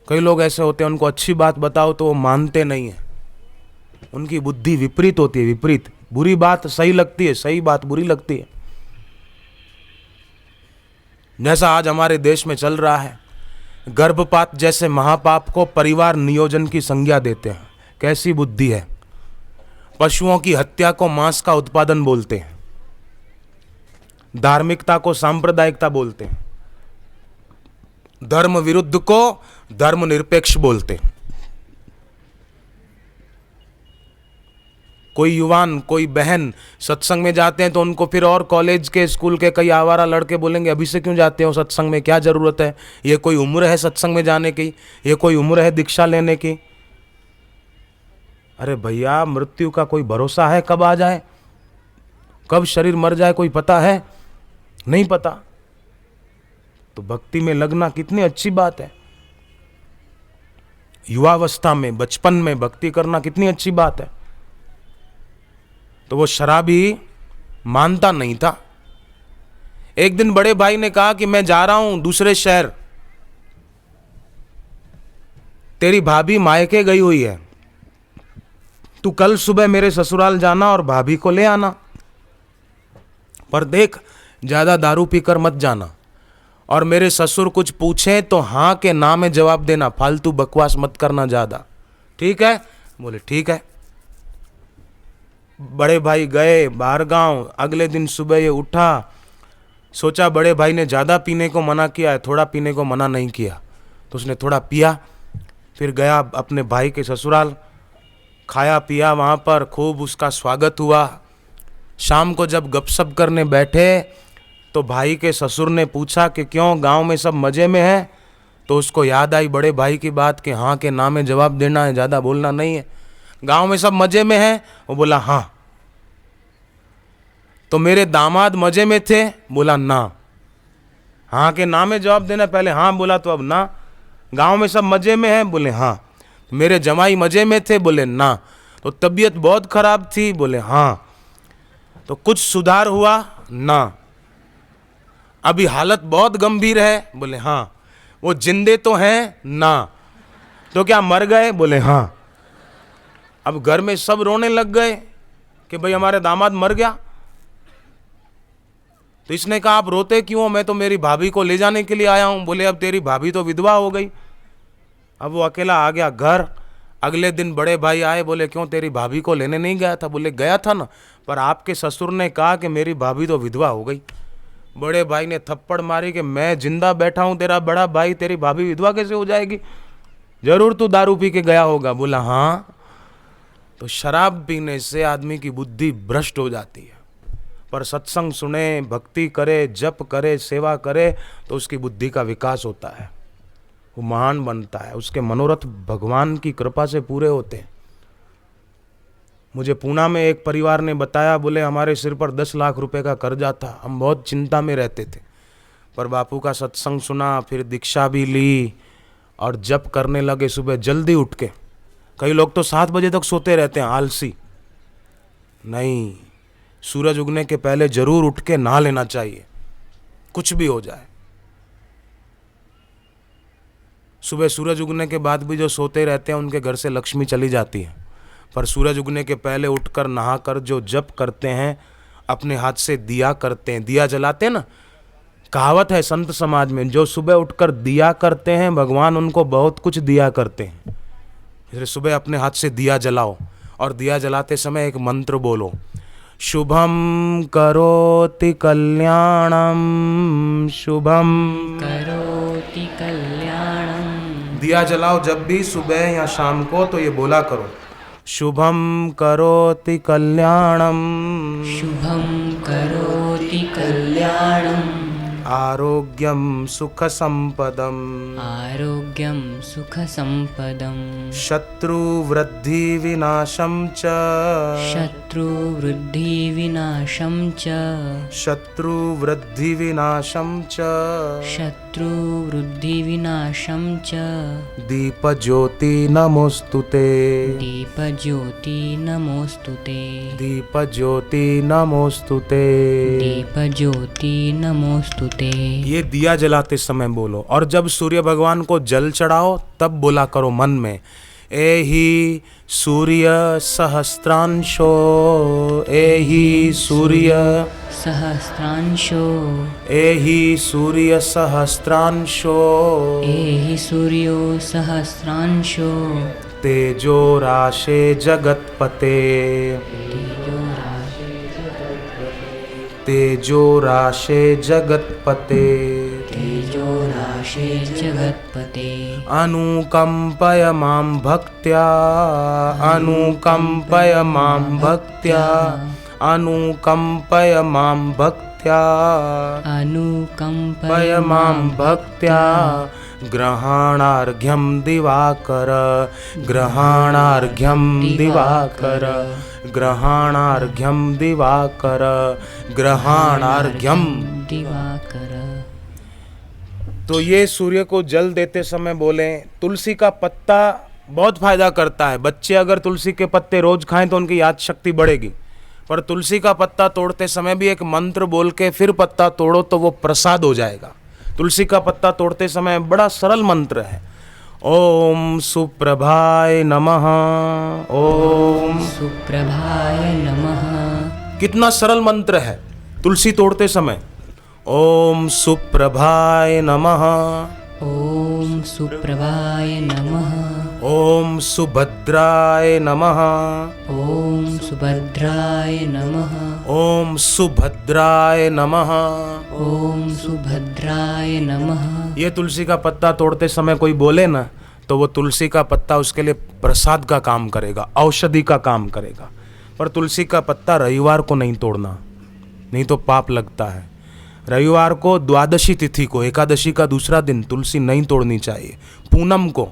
Speaker 1: कई लोग ऐसे होते हैं, उनको अच्छी बात बताओ तो वो मानते नहीं हैं, उनकी बुद्धि विपरीत होती है, विपरीत। बुरी बात सही लगती है, सही बात बुरी लगती है। जैसा आज हमारे देश में चल रहा है, गर्भपात जैसे महापाप को परिवार नियोजन की संज्ञा देते हैं। कैसी बुद्धि है। पशुओं की हत्या को मांस का उत्पादन बोलते हैं, धार्मिकता को सांप्रदायिकता बोलते हैं, धर्म विरुद्ध को धर्मनिरपेक्ष बोलते हैं। कोई युवान, कोई बहन सत्संग में जाते हैं तो उनको फिर और कॉलेज के, स्कूल के कई आवारा लड़के बोलेंगे अभी से क्यों जाते हो सत्संग में, क्या जरूरत है, ये कोई उम्र है सत्संग में जाने की, ये कोई उम्र है दीक्षा लेने की। अरे भैया, मृत्यु का कोई भरोसा है, कब आ जाए, कब शरीर मर जाए, कोई पता है? नहीं पता। तो भक्ति में लगना कितनी अच्छी बात है। युवावस्था में, बचपन में भक्ति करना कितनी अच्छी बात है। तो वो शराबी मानता नहीं था। एक दिन बड़े भाई ने कहा कि मैं जा रहा हूं दूसरे शहर, तेरी भाभी मायके गई हुई है, तू कल सुबह मेरे ससुराल जाना और भाभी को ले आना, पर देख ज्यादा दारू पीकर मत जाना, और मेरे ससुर कुछ पूछे तो हाँ के ना में जवाब देना, फालतू बकवास मत करना ज्यादा, ठीक है? बोले ठीक है। बड़े भाई गए बाहर गांव। अगले दिन सुबह ये उठा, सोचा बड़े भाई ने ज़्यादा पीने को मना किया है, थोड़ा पीने को मना नहीं किया, तो उसने थोड़ा पिया। फिर गया अपने भाई के ससुराल, खाया पिया, वहाँ पर खूब उसका स्वागत हुआ। शाम को जब गपशप करने बैठे तो भाई के ससुर ने पूछा कि क्यों, गांव में सब मज़े में है? तो उसको याद आई बड़े भाई की बात कि हाँ के ना में जवाब देना है, ज़्यादा बोलना नहीं है। गांव में सब मजे में हैं? वो बोला हाँ। तो मेरे दामाद मजे में थे? बोला ना। हाँ के ना में जवाब देना, पहले हाँ बोला तो अब ना। गांव में सब मजे में हैं? बोले हाँ। मेरे जमाई मजे में थे? बोले ना। तो तबीयत बहुत खराब थी? बोले हाँ। तो कुछ सुधार हुआ? ना। अभी हालत बहुत गंभीर है? बोले हाँ। वो जिंदे तो हैं? ना। तो क्या मर गए? बोले हाँ। अब घर में सब रोने लग गए कि भाई हमारे दामाद मर गया। तो इसने कहा आप रोते क्यों हो, मैं तो मेरी भाभी को ले जाने के लिए आया हूं। बोले अब तेरी भाभी तो विधवा हो गई। अब वो अकेला आ गया घर। अगले दिन बड़े भाई आए, बोले क्यों तेरी भाभी को लेने नहीं गया था? बोले गया था ना, पर आपके ससुर ने कहा कि मेरी भाभी तो विधवा हो गई। बड़े भाई ने थप्पड़ मारी कि मैं जिंदा बैठा हूं तेरा बड़ा भाई, तेरी भाभी विधवा कैसे हो जाएगी? जरूर तू दारू पी के गया होगा। बोला हाँ। तो शराब पीने से आदमी की बुद्धि भ्रष्ट हो जाती है, पर सत्संग सुने, भक्ति करे, जप करे, सेवा करे तो उसकी बुद्धि का विकास होता है, वो महान बनता है, उसके मनोरथ भगवान की कृपा से पूरे होते हैं। मुझे पूना में एक परिवार ने बताया, बोले हमारे सिर पर 10 लाख रुपए का कर्जा था, हम बहुत चिंता में रहते थे, पर बापू का सत्संग सुना, फिर दीक्षा भी ली और जप करने लगे सुबह जल्दी उठ के। कई लोग तो 7 बजे तक सोते रहते हैं, आलसी। नहीं, सूरज उगने के पहले जरूर उठ के नहा लेना चाहिए, कुछ भी हो जाए। सुबह सूरज उगने के बाद भी जो सोते रहते हैं उनके घर से लक्ष्मी चली जाती है, पर सूरज उगने के पहले उठकर नहाकर जो जप करते हैं, अपने हाथ से दिया करते हैं, दिया जलाते हैं ना, कहावत है संत समाज में, जो सुबह उठकर दिया करते हैं भगवान उनको बहुत कुछ दिया करते हैं। इसलिए सुबह अपने हाथ से दिया जलाओ और दिया जलाते समय एक मंत्र बोलो, शुभम करोति कल्याणम, शुभम
Speaker 3: करोति कल्याणम।
Speaker 1: दिया जलाओ जब भी सुबह या शाम को तो ये बोला करो, शुभम करोति कल्याणम,
Speaker 3: शुभम करोति कल्याणम।
Speaker 1: आरोग्यं सुखसम्पदम्
Speaker 3: आरोग्यं सुखसम्पदम्
Speaker 1: शत्रुवृद्धिविनाशं च
Speaker 3: शत्रुवृद्धिविनाशं च
Speaker 1: शत्रुवृद्धिविनाशं च
Speaker 3: शत्रुवृद्धिविनाशं च
Speaker 1: दीपज्योति नमोस्तुते
Speaker 3: दीपज्योति नमोस्तुते
Speaker 1: दीपज्योति नमोस्तुते।
Speaker 3: दीपज्योति नमोस्तुते।
Speaker 1: ये दिया जलाते समय बोलो, और जब सूर्य भगवान को जल चढ़ाओ तब बोला करो मन में, एहि सूर्य सहस्त्रांशो एहि सूर्य
Speaker 3: सहस्रांशो
Speaker 1: एहि सूर्य सहस्त्रांशो
Speaker 3: एहि सूर्यो सहस्रांशो
Speaker 1: तेजो राशे जगत्पते तेजो राशे जगत्पते
Speaker 3: तेजो राशे जगत्पते
Speaker 1: अनुकंपय मां भक्त्या अनुकंपय मां भक्त्या अनुकंपय मां भक्त्या
Speaker 3: अनुकंपय
Speaker 1: मां भक्त्या ग्रहणार्घ्यं दिवाकर ग्रहणार्घ्यं दिवाकर ग्रहणार्घ्यं दिवाकर ग्रहणार्घ्यं
Speaker 3: दिवाकर।
Speaker 1: तो ये सूर्य को जल देते समय बोले। तुलसी का पत्ता बहुत फायदा करता है। बच्चे अगर तुलसी के पत्ते रोज खाएं तो उनकी याद शक्ति बढ़ेगी। पर तुलसी का पत्ता तोड़ते समय भी एक मंत्र बोल के फिर पत्ता तोड़ो तो वो प्रसाद हो जाएगा। तुलसी का पत्ता तोड़ते समय बड़ा सरल मंत्र है, ओम सुप्रभाय नमः ओम
Speaker 3: सुप्रभाय नमः।
Speaker 1: कितना सरल मंत्र है तुलसी तोड़ते समय, ओम सुप्रभाय नमः
Speaker 3: ओम सुप्रभाय नमः
Speaker 1: ओम सुभद्राय नमः
Speaker 3: ओम सुभद्राय नमः
Speaker 1: ओम सुभद्राय नमः
Speaker 3: ओम सुभद्राय नमः।
Speaker 1: ये तुलसी का पत्ता तोड़ते समय कोई बोले ना तो वो तुलसी का पत्ता उसके लिए प्रसाद का काम करेगा, औषधि का काम करेगा। पर तुलसी का पत्ता रविवार को नहीं तोड़ना, नहीं तो पाप लगता है। रविवार को, द्वादशी तिथि को, एकादशी का दूसरा दिन तुलसी नहीं तोड़नी चाहिए। पूनम को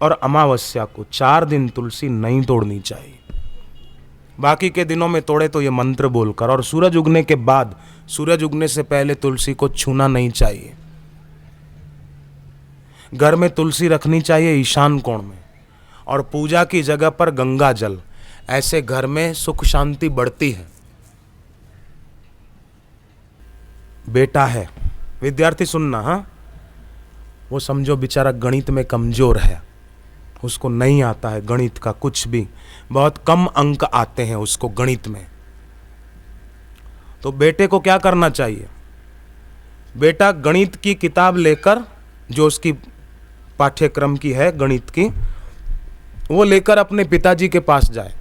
Speaker 1: और अमावस्या को 4 दिन तुलसी नहीं तोड़नी चाहिए। बाकी के दिनों में तोड़े तो ये मंत्र बोलकर। और सूरज उगने के बाद, सूरज उगने से पहले तुलसी को छूना नहीं चाहिए। घर में तुलसी रखनी चाहिए ईशान कोण में, और पूजा की जगह पर गंगा जल। ऐसे घर में सुख शांति बढ़ती है। बेटा है, विद्यार्थी सुनना, हाँ, वो समझो बेचारा गणित में कमजोर है, उसको नहीं आता है गणित का कुछ भी, बहुत कम अंक आते हैं उसको गणित में। तो बेटे को क्या करना चाहिए? बेटा गणित की किताब लेकर, जो उसकी पाठ्यक्रम की है गणित की, वो लेकर अपने पिताजी के पास जाए,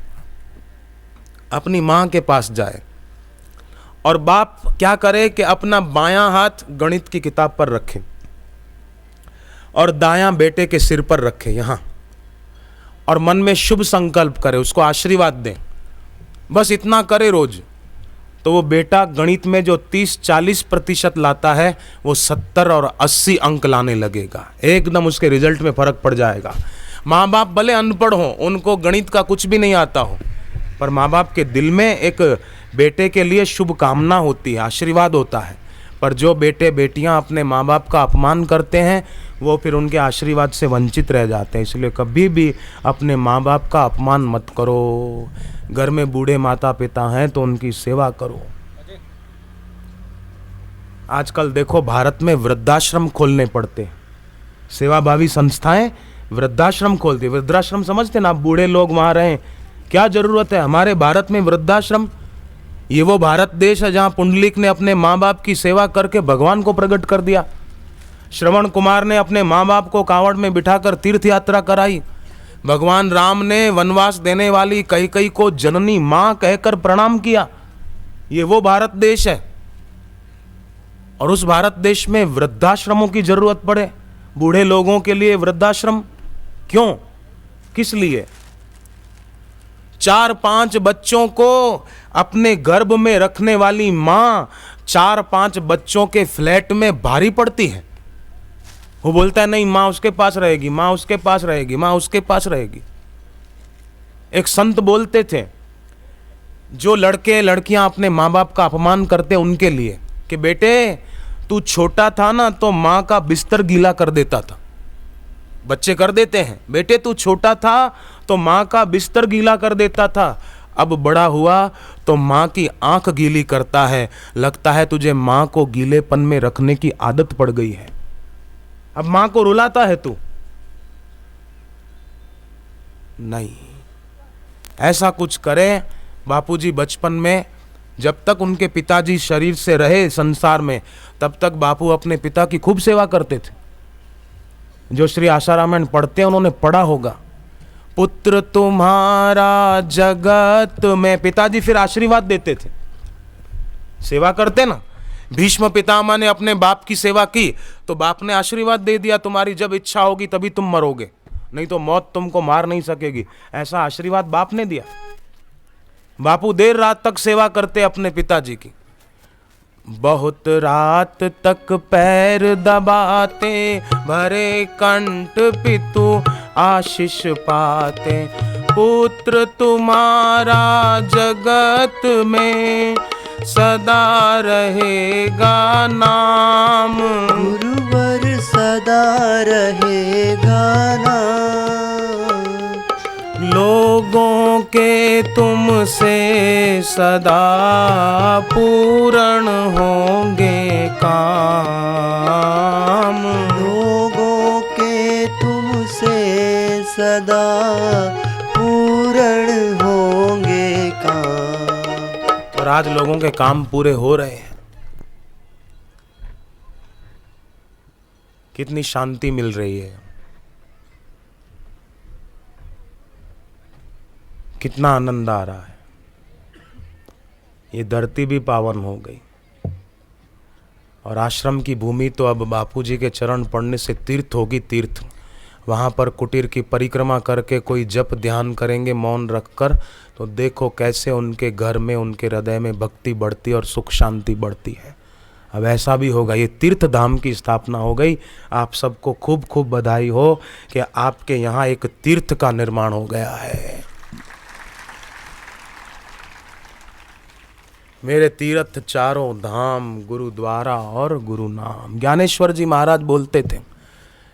Speaker 1: अपनी माँ के पास जाए, और बाप क्या करे कि अपना बायां हाथ गणित की किताब पर रखे और दायां बेटे के सिर पर रखे यहां, और मन में शुभ संकल्प करे, उसको आशीर्वाद दे। बस इतना करे रोज, तो वो बेटा गणित में जो 30-40% लाता है वो 70 और 80 अंक लाने लगेगा। एकदम उसके रिजल्ट में फर्क पड़ जाएगा। माँ बाप भले अनपढ़ हो, उनको गणित का कुछ भी नहीं आता हो, पर माँ बाप के दिल में एक बेटे के लिए शुभ कामना होती है, आशीर्वाद होता है। पर जो बेटे बेटियां अपने माँ बाप का अपमान करते हैं वो फिर उनके आशीर्वाद से वंचित रह जाते हैं। इसलिए कभी भी अपने माँ बाप का अपमान मत करो। घर में बूढ़े माता पिता हैं तो उनकी सेवा करो। आजकल देखो भारत में वृद्धाश्रम खोलने पड़ते, सेवाभावी संस्थाएं वृद्धाश्रम खोलती। वृद्धाश्रम समझते ना आप, बूढ़े लोग वहाँ रहें, क्या जरूरत है हमारे भारत में वृद्धाश्रम? ये वो भारत देश है जहाँ पुंडलिक ने अपने माँ बाप की सेवा करके भगवान को प्रकट कर दिया। श्रवण कुमार ने अपने माँ बाप को कांवड़ में बिठाकर तीर्थ यात्रा कराई। भगवान राम ने वनवास देने वाली कैकेयी को जननी माँ कहकर प्रणाम किया। ये वो भारत देश है। और उस भारत देश में वृद्धाश्रमों की जरूरत पड़े, बूढ़े लोगों के लिए वृद्धाश्रम क्यों, किस लिए? 4-5 बच्चों को अपने गर्भ में रखने वाली माँ 4-5 बच्चों के फ्लैट में भारी पड़ती है। वो बोलता है नहीं, माँ उसके पास रहेगी, माँ उसके पास रहेगी, माँ उसके पास रहेगी। एक संत बोलते थे, जो लड़के लड़कियां अपने माँ बाप का अपमान करते उनके लिए, कि बेटे तू छोटा था ना तो माँ का बिस्तर गीला कर देता था। बच्चे कर देते हैं, बेटे तू छोटा था तो माँ का बिस्तर गीला कर देता था, अब बड़ा हुआ तो माँ की आंख गीली करता है। लगता है तुझे माँ को गीलेपन में रखने की आदत पड़ गई है, अब माँ को रुलाता है तू। नहीं, ऐसा कुछ करें बापूजी बचपन में, जब तक उनके पिताजी शरीर से रहे संसार में, तब तक बापू अपने पिता की खूब सेवा करते थे। जो श्री आशा रामायण पढ़ते हैं उन्होंने पढ़ा होगा, पुत्र तुम्हारा जगत में, पिताजी फिर आशीर्वाद देते थे। सेवा करते ना, भीष्म पितामह ने अपने बाप की सेवा की तो बाप ने आशीर्वाद दे दिया, तुम्हारी जब इच्छा होगी तभी तुम मरोगे, नहीं तो मौत तुमको मार नहीं सकेगी, ऐसा आशीर्वाद बाप ने दिया। बापू देर रात तक सेवा करते अपने पिताजी की, बहुत रात तक पैर दबाते, भरे कंठ पितु आशीष पाते, पुत्र तुम्हारा जगत में सदा रहेगा नाम,
Speaker 2: गुरुवर सदा रहेगा नाम,
Speaker 1: लोगों के तुमसे सदा पूर्ण होंगे काम,
Speaker 2: लोगों के तुमसे सदा पूर्ण होंगे काम।
Speaker 1: और आज लोगों के काम पूरे हो रहे हैं, कितनी शांति मिल रही है, कितना आनंद आ रहा है। ये धरती भी पावन हो गई और आश्रम की भूमि तो अब बापूजी के चरण पड़ने से तीर्थ होगी, तीर्थ। वहाँ पर कुटीर की परिक्रमा करके कोई जप ध्यान करेंगे मौन रखकर, तो देखो कैसे उनके घर में, उनके हृदय में भक्ति बढ़ती और सुख शांति बढ़ती है। अब ऐसा भी होगा, ये तीर्थ धाम की स्थापना हो गई। आप सबको खूब खूब बधाई हो कि आपके यहाँ एक तीर्थ का निर्माण हो गया है। मेरे तीर्थ चारों धाम, गुरुद्वारा और गुरु नाम। ज्ञानेश्वर जी महाराज बोलते थे,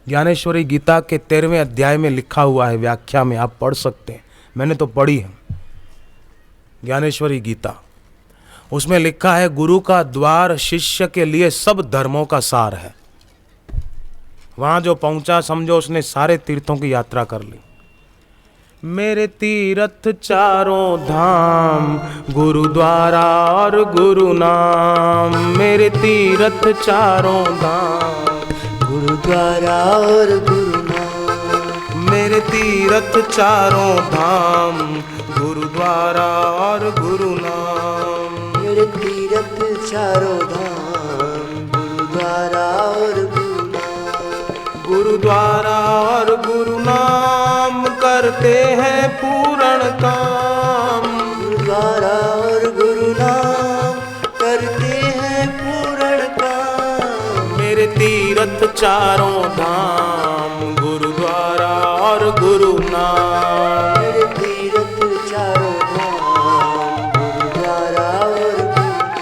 Speaker 1: ज्ञानेश्वरी गीता के 13वें अध्याय में लिखा हुआ है, व्याख्या में आप पढ़ सकते हैं, मैंने तो पढ़ी है ज्ञानेश्वरी गीता। उसमें लिखा है, गुरु का द्वार शिष्य के लिए सब धर्मों का सार है। वहां जो पहुंचा समझो उसने सारे तीर्थों की यात्रा कर ली। मेरे तीर्थ चारों धाम, गुरुद्वारा और गुरु नाम, मेरे तीर्थ चारों धाम,
Speaker 2: गुरुद्वारा और गुरु नाम,
Speaker 1: मेरे तीर्थ चारों धाम, गुरुद्वारा और गुरु नाम,
Speaker 2: मेरे तीर्थ चारों धाम, गुरुद्वारा और गुरु नाम,
Speaker 1: गुरुद्वारा और गुरु नाम करते हैं पूर्ण काम,
Speaker 2: गुरुद्वारा और गुरु नाम करते हैं पूर्ण काम।
Speaker 1: मेरे तीर्थ चारों धाम, गुरुद्वारा और गुरु नाम,
Speaker 2: मेरे तीर्थ चारों धाम, गुरुद्वारा और गुरु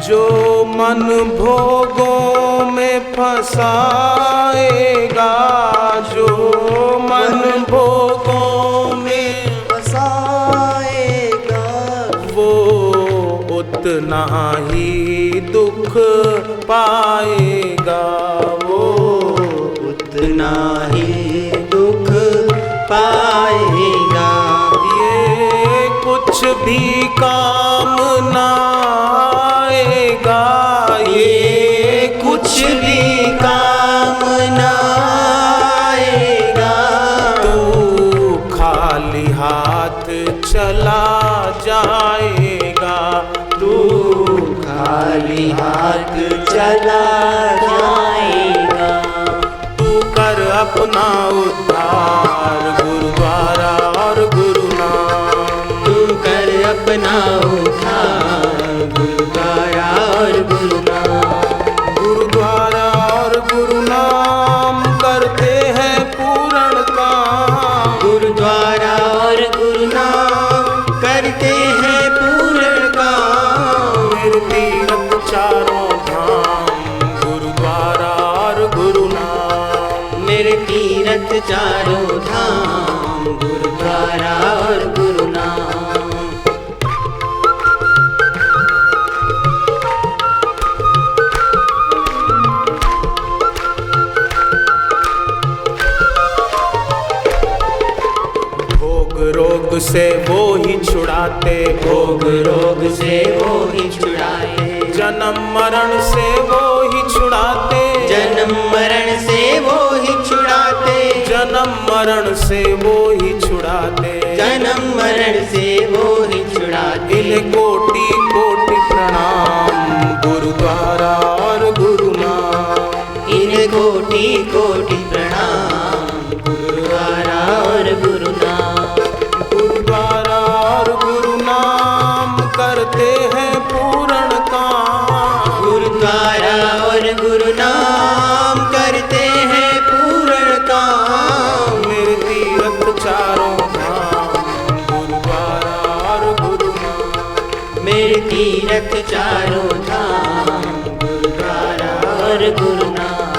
Speaker 1: जो मन भोगों में फंसाएगा, जो मन भोगों में
Speaker 2: फंसाएगा,
Speaker 1: वो उतना ही दुख पाएगा, वो
Speaker 2: उतना ही दुख पाएगा।
Speaker 1: ये कुछ भी काम ना आएगा,
Speaker 2: ये कुछ भी काम ना आएगा।
Speaker 1: तू खाली हाथ चला जाए
Speaker 2: खाली हाथ चला जाएगा।
Speaker 1: तू कर अपना उद्धार गुरुद्वारा और गुरु नाम।
Speaker 2: तू कर अपना उद्धार गुरुद्वारा और गुरु नाम।
Speaker 1: गुरुद्वारा और गुरु नाम करते हैं पूर्ण काम।
Speaker 2: गुरुद्वारा और गुरु नाम करते हैं पूर्ण काम।
Speaker 1: मेरे तीर्थ चारों धाम गुरुद्वारा और गुरु नाम।
Speaker 2: मेरे तीर्थ चारों धाम गुरुद्वारा और गुरु नाम।
Speaker 1: भोग रोग से वो ही छुड़ाते।
Speaker 2: भोग रोग से वो ही छुड़ाए।
Speaker 1: जन्म मरण से वो ही छुड़ाते।
Speaker 2: जन्म मरण से वो ही छुड़ाते।
Speaker 1: जन्म मरण से वो ही छुड़ाते।
Speaker 2: जन्म मरण से वो ही छुड़ाते।
Speaker 1: इन्हें कोटि कोटि प्रणाम गुरुद्वारा और गुरु नाम।
Speaker 2: इन्हें कोटि कोटि प्रणाम गुरुद्वारा और गुरु नाम।
Speaker 1: गुरुद्वारा और गुरु नाम करते हैं पूर्ण काम।
Speaker 2: गुरुद्वारा और गुरु नाम करते हैं पूर्ण काम।
Speaker 1: मेरे तीर्थ चारों धाम गुरुद्वारा और गुरु नाम।
Speaker 2: मेरे तीर्थ चारों धाम गुरुद्वारा और गुरु नाम।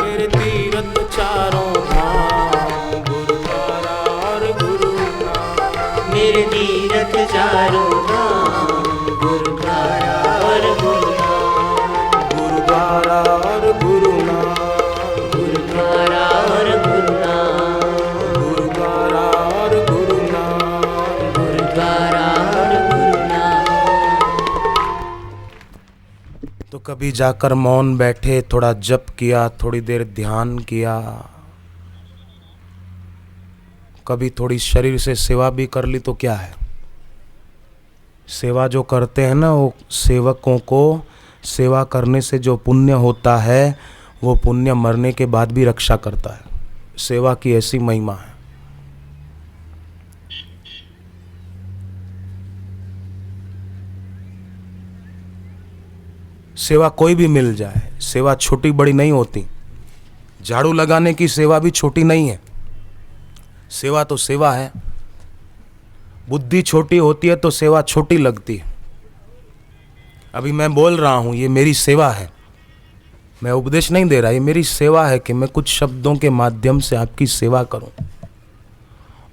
Speaker 1: मेरे तीर्थ चारों धाम गुरुद्वारा और गुरु नाम।
Speaker 2: मेरे तीर्थ चारों धाम गुरुद्वारा और गुरु नाम।
Speaker 1: गुरुद्वारा और गुरु नाम।
Speaker 2: गुरुद्वारा और गुरु नाम।
Speaker 1: गुरुद्वारा और गुरु नाम।
Speaker 2: गुरुद्वारा और गुरु नाम।
Speaker 1: तो कभी जाकर मौन बैठे, थोड़ा जप किया, थोड़ी देर ध्यान किया, कभी थोड़ी शरीर से सेवा भी कर ली तो क्या है। सेवा जो करते हैं ना, वो सेवकों को सेवा करने से जो पुण्य होता है वो पुण्य मरने के बाद भी रक्षा करता है। सेवा की ऐसी महिमा है। सेवा कोई भी मिल जाए, सेवा छोटी बड़ी नहीं होती। झाड़ू लगाने की सेवा भी छोटी नहीं है। सेवा तो सेवा है। बुद्धि छोटी होती है तो सेवा छोटी लगती है। अभी मैं बोल रहा हूँ, ये मेरी सेवा है। मैं उपदेश नहीं दे रहा, ये मेरी सेवा है कि मैं कुछ शब्दों के माध्यम से आपकी सेवा करूं।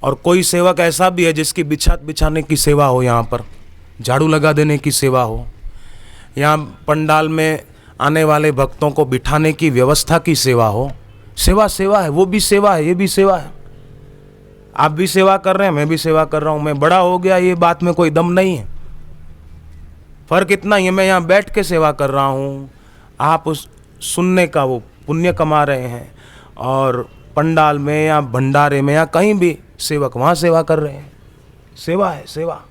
Speaker 1: और कोई सेवक ऐसा भी है जिसकी बिछाने की सेवा हो, यहाँ पर झाड़ू लगा देने की सेवा हो, यहाँ पंडाल में आने वाले भक्तों को बिठाने की व्यवस्था की सेवा हो। सेवा सेवा है, वो भी सेवा है, ये भी सेवा है। आप भी सेवा कर रहे हैं, मैं भी सेवा कर रहा हूँ। मैं बड़ा हो गया ये बात में कोई दम नहीं है। फर्क इतना ही है, मैं यहाँ बैठ के सेवा कर रहा हूँ, आप उस सुनने का वो पुण्य कमा रहे हैं, और पंडाल में या भंडारे में या कहीं भी सेवक वहाँ सेवा कर रहे हैं। सेवा है, सेवा।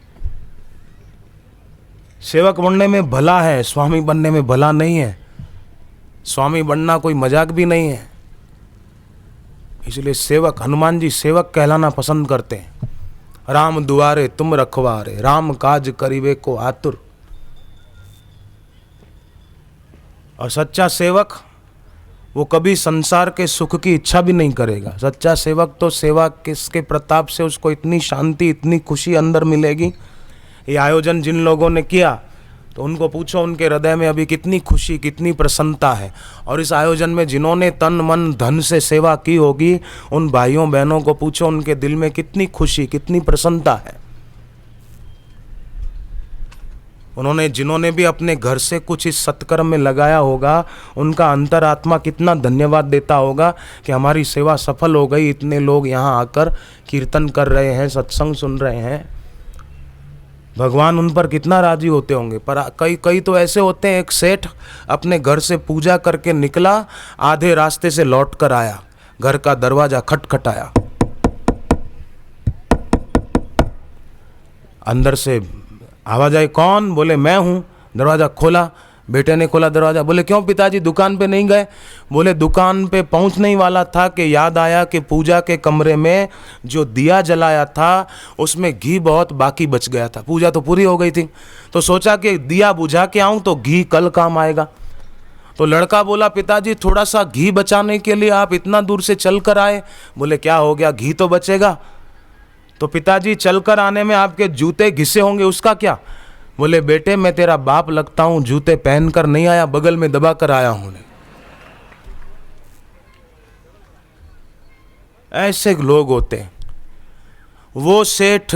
Speaker 1: सेवक बनने में भला है, स्वामी बनने में भला नहीं है। स्वामी बनना कोई मजाक भी नहीं है। इसलिए सेवक, हनुमान जी सेवक कहलाना पसंद करते हैं। राम दुआरे तुम रखवारे, राम काज करिवे को आतुर। और सच्चा सेवक वो कभी संसार के सुख की इच्छा भी नहीं करेगा। सच्चा सेवक तो सेवा किसके प्रताप से उसको इतनी शांति, इतनी खुशी अंदर मिलेगी। ये आयोजन जिन लोगों ने किया, तो उनको पूछो उनके हृदय में अभी कितनी खुशी, कितनी प्रसन्नता है। और इस आयोजन में जिन्होंने तन मन धन से सेवा की होगी, उन भाइयों बहनों को पूछो उनके दिल में कितनी खुशी, कितनी प्रसन्नता है। जिन्होंने भी अपने घर से कुछ इस सत्कर्म में लगाया होगा, उनका अंतरात्मा कितना धन्यवाद देता होगा कि हमारी सेवा सफल हो गई। इतने लोग यहाँ आकर कीर्तन कर रहे हैं, सत्संग सुन रहे हैं। भगवान उन पर कितना राजी होते होंगे। पर कई तो ऐसे होते हैं, एक सेठ अपने घर से पूजा करके निकला, आधे रास्ते से लौट कर आया, घर का दरवाजा खटखटाया, अंदर से आवाज आई, कौन? बोले मैं हूँ। दरवाज़ा खोला, बेटे ने खोला दरवाज़ा। बोले क्यों पिताजी दुकान पे नहीं गए? बोले दुकान पे पहुंचने ही वाला था कि याद आया कि पूजा के कमरे में जो दिया जलाया था उसमें घी बहुत बाकी बच गया था। पूजा तो पूरी हो गई थी, तो सोचा कि दिया बुझा के आऊं तो घी कल काम आएगा। तो लड़का बोला पिताजी थोड़ा सा घी बचाने के लिए आप इतना दूर से चल कर आए। बोले क्या हो गया, घी तो बचेगा। तो पिताजी चलकर आने में आपके जूते घिसे होंगे, उसका क्या? बोले बेटे मैं तेरा बाप लगता हूं, जूते पहनकर नहीं आया, बगल में दबा कर आया हूं। ऐसे लोग होते हैं। वो सेठ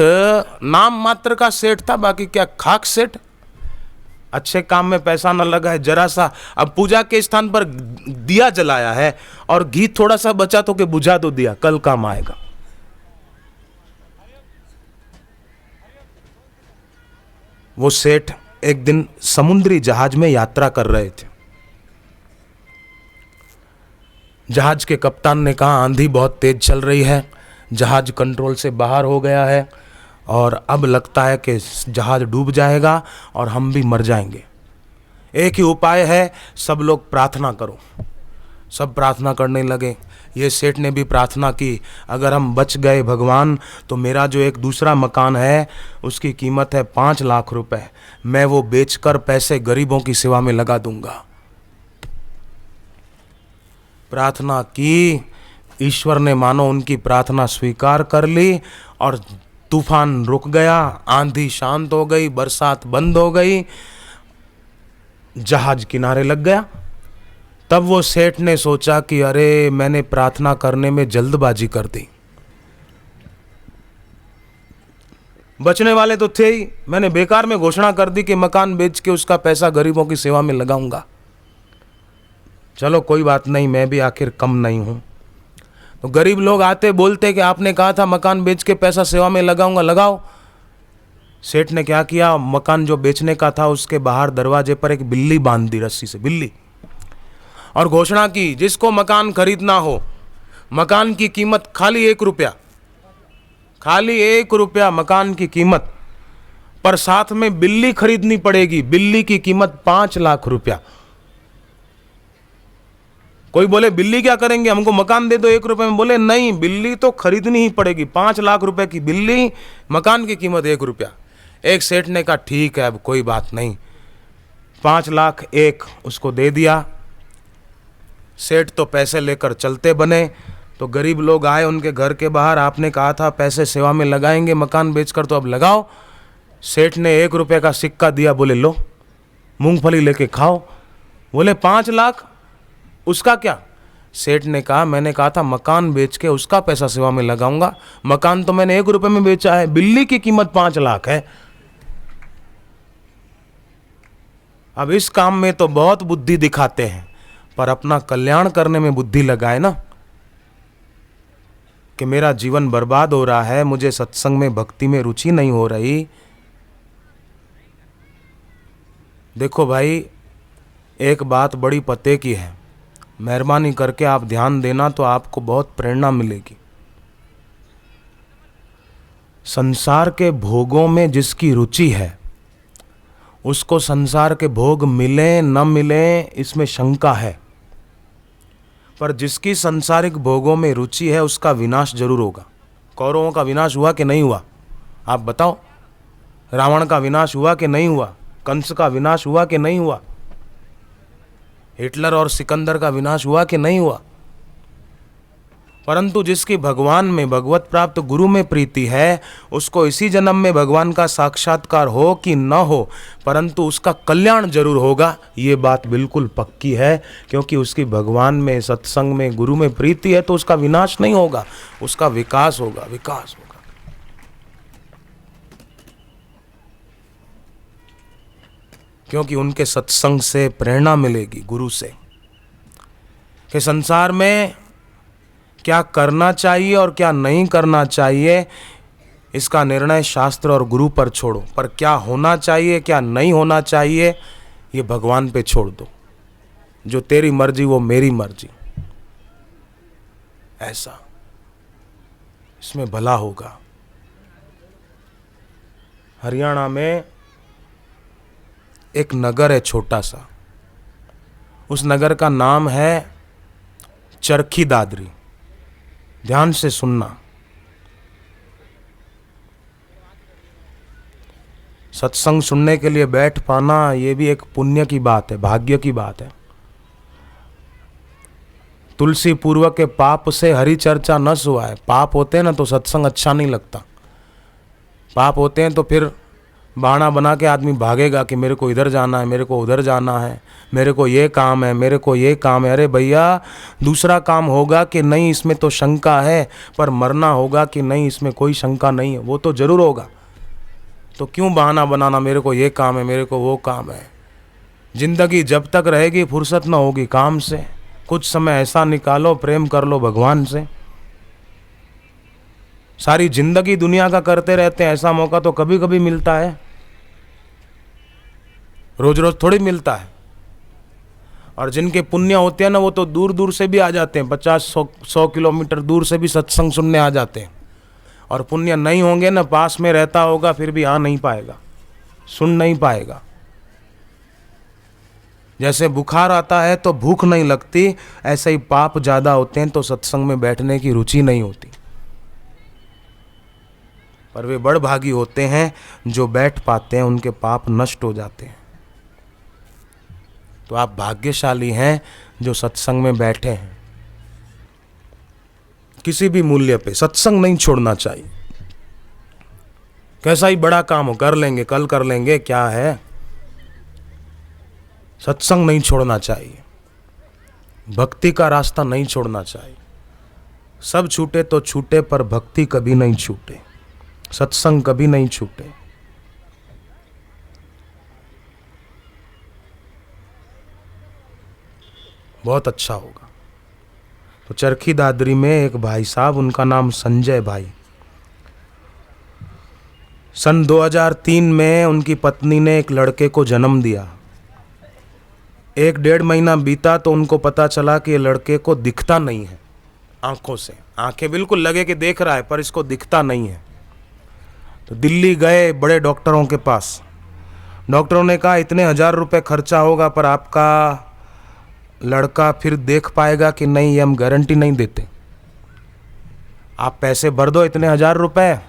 Speaker 1: नाम मात्र का सेठ था, बाकी क्या खाक सेठ। अच्छे काम में पैसा न लगा है जरा सा। अब पूजा के स्थान पर दिया जलाया है और घी थोड़ा सा बचा तो के बुझा दो दिया, कल काम आएगा। वो सेठ एक दिन समुद्री जहाज में यात्रा कर रहे थे। जहाज के कप्तान ने कहा आंधी बहुत तेज चल रही है, जहाज कंट्रोल से बाहर हो गया है और अब लगता है कि जहाज डूब जाएगा और हम भी मर जाएंगे। एक ही उपाय है, सब लोग प्रार्थना करो। सब प्रार्थना करने लगे। ये सेठ ने भी प्रार्थना की, अगर हम बच गए भगवान तो मेरा जो एक दूसरा मकान है उसकी कीमत है 5 लाख रुपए, मैं वो बेचकर पैसे गरीबों की सेवा में लगा दूंगा। प्रार्थना की, ईश्वर ने मानो उनकी प्रार्थना स्वीकार कर ली और तूफान रुक गया, आंधी शांत हो गई, बरसात बंद हो गई, जहाज किनारे लग गया। तब वो सेठ ने सोचा कि अरे मैंने प्रार्थना करने में जल्दबाजी कर दी, बचने वाले तो थे ही, मैंने बेकार में घोषणा कर दी कि मकान बेच के उसका पैसा गरीबों की सेवा में लगाऊंगा। चलो कोई बात नहीं, मैं भी आखिर कम नहीं हूं। तो गरीब लोग आते बोलते कि आपने कहा था मकान बेच के पैसा सेवा में लगाऊंगा, लगाओ। सेठ ने क्या किया, मकान जो बेचने का था उसके बाहर दरवाजे पर एक बिल्ली बांध दी, रस्सी से बिल्ली, और घोषणा की जिसको मकान खरीदना हो, मकान की कीमत खाली 1 रुपया, खाली 1 रुपया मकान की कीमत, पर साथ में बिल्ली खरीदनी पड़ेगी, बिल्ली की कीमत 5 लाख रुपया। कोई बोले बिल्ली क्या करेंगे, हमको मकान दे दो 1 रुपए में। बोले नहीं, बिल्ली तो खरीदनी ही पड़ेगी, 5 लाख रुपए की बिल्ली, मकान की कीमत 1 रुपया। एक सेठ ने कहा ठीक है, अब कोई बात नहीं, 5 लाख 1 उसको दे दिया। सेठ तो पैसे लेकर चलते बने। तो गरीब लोग आए उनके घर के बाहर, आपने कहा था पैसे सेवा में लगाएंगे मकान बेचकर, तो अब लगाओ। सेठ ने 1 रुपये का सिक्का दिया, बोले लो मूंगफली लेके खाओ। बोले 5 लाख उसका क्या? सेठ ने कहा मैंने कहा था मकान बेच के उसका पैसा सेवा में लगाऊंगा, मकान तो मैंने 1 रुपये में बेचा है, बिल्ली की कीमत 5 लाख है। अब इस काम में तो बहुत बुद्धि दिखाते हैं, पर अपना कल्याण करने में बुद्धि लगाए ना, कि मेरा जीवन बर्बाद हो रहा है, मुझे सत्संग में भक्ति में रुचि नहीं हो रही। देखो भाई, एक बात बड़ी पते की है, मेहरबानी करके आप ध्यान देना तो आपको बहुत प्रेरणा मिलेगी। संसार के भोगों में जिसकी रुचि है उसको संसार के भोग मिले न मिले इसमें शंका है, पर जिसकी सांसारिक भोगों में रुचि है उसका विनाश जरूर होगा। कौरवों का विनाश हुआ कि नहीं हुआ? आप बताओ। रावण का विनाश हुआ कि नहीं हुआ? कंस का विनाश हुआ कि नहीं हुआ? हिटलर और सिकंदर का विनाश हुआ कि नहीं हुआ? परंतु जिसकी भगवान में, भगवत प्राप्त गुरु में प्रीति है, उसको इसी जन्म में भगवान का साक्षात्कार हो कि न हो, परंतु उसका कल्याण जरूर होगा। ये बात बिल्कुल पक्की है, क्योंकि उसकी भगवान में, सत्संग में, गुरु में प्रीति है, तो उसका विनाश नहीं होगा, उसका विकास होगा, विकास होगा। क्योंकि उनके सत्संग से प्रेरणा मिलेगी, गुरु से, कि संसार में क्या करना चाहिए और क्या नहीं करना चाहिए, इसका निर्णय शास्त्र और गुरु पर छोड़ो, पर क्या होना चाहिए क्या नहीं होना चाहिए ये भगवान पे छोड़ दो। जो तेरी मर्जी वो मेरी मर्जी, ऐसा इसमें भला होगा। हरियाणा में एक नगर है छोटा सा, उस नगर का नाम है चरखी दादरी। ध्यान से सुनना। सत्संग सुनने के लिए बैठ पाना ये भी एक पुण्य की बात है, भाग्य की बात है। तुलसी पूर्व के पाप से हरि चर्चा न हुआ है। पाप होते हैं ना तो सत्संग अच्छा नहीं लगता। पाप होते हैं तो फिर बहाना बना के आदमी भागेगा कि मेरे को इधर जाना है, मेरे को उधर जाना है, मेरे को ये काम है, मेरे को ये काम है। अरे भैया, दूसरा काम होगा कि नहीं इसमें तो शंका है, पर मरना होगा कि नहीं इसमें कोई शंका नहीं है, वो तो जरूर होगा। तो क्यों बहाना बनाना, मेरे को ये काम है, मेरे को वो काम है। जिंदगी जब तक रहेगी फुर्सत ना होगी काम से। कुछ समय ऐसा निकालो, प्रेम कर लो भगवान से। सारी जिंदगी दुनिया का करते रहते हैं, ऐसा मौका तो कभी कभी मिलता है, रोज रोज थोड़ी मिलता है। और जिनके पुण्य होते हैं ना वो तो दूर दूर से भी आ जाते हैं, 50-100 किलोमीटर दूर से भी सत्संग सुनने आ जाते हैं। और पुण्य नहीं होंगे ना, पास में रहता होगा फिर भी आ नहीं पाएगा, सुन नहीं पाएगा। जैसे बुखार आता है तो भूख नहीं लगती, ऐसे ही पाप ज्यादा होते हैं तो सत्संग में बैठने की रुचि नहीं होती। पर वे बड़भागी होते हैं जो बैठ पाते हैं, उनके पाप नष्ट हो जाते हैं। तो आप भाग्यशाली हैं जो सत्संग में बैठे हैं। किसी भी मूल्य पे सत्संग नहीं छोड़ना चाहिए। कैसा ही बड़ा काम हो, कर लेंगे, कल कर लेंगे, क्या है। सत्संग नहीं छोड़ना चाहिए, भक्ति का रास्ता नहीं छोड़ना चाहिए। सब छूटे तो छूटे, पर भक्ति कभी नहीं छूटे, सत्संग कभी नहीं छूटे। बहुत अच्छा होगा। तो चरखी दादरी में एक भाई साहब, उनका नाम संजय भाई, सन 2003 में उनकी पत्नी ने एक लड़के को जन्म दिया। 1-1.5 महीना बीता तो उनको पता चला कि ये लड़के को दिखता नहीं है आंखों से। आंखें बिल्कुल लगे कि देख रहा है पर इसको दिखता नहीं है। तो दिल्ली गए बड़े डॉक्टरों के पास। डॉक्टरों ने कहा इतने 1000 रुपये खर्चा होगा, पर आपका लड़का फिर देख पाएगा कि नहीं ये हम गारंटी नहीं देते। आप पैसे भर दो इतने 1000 रुपये,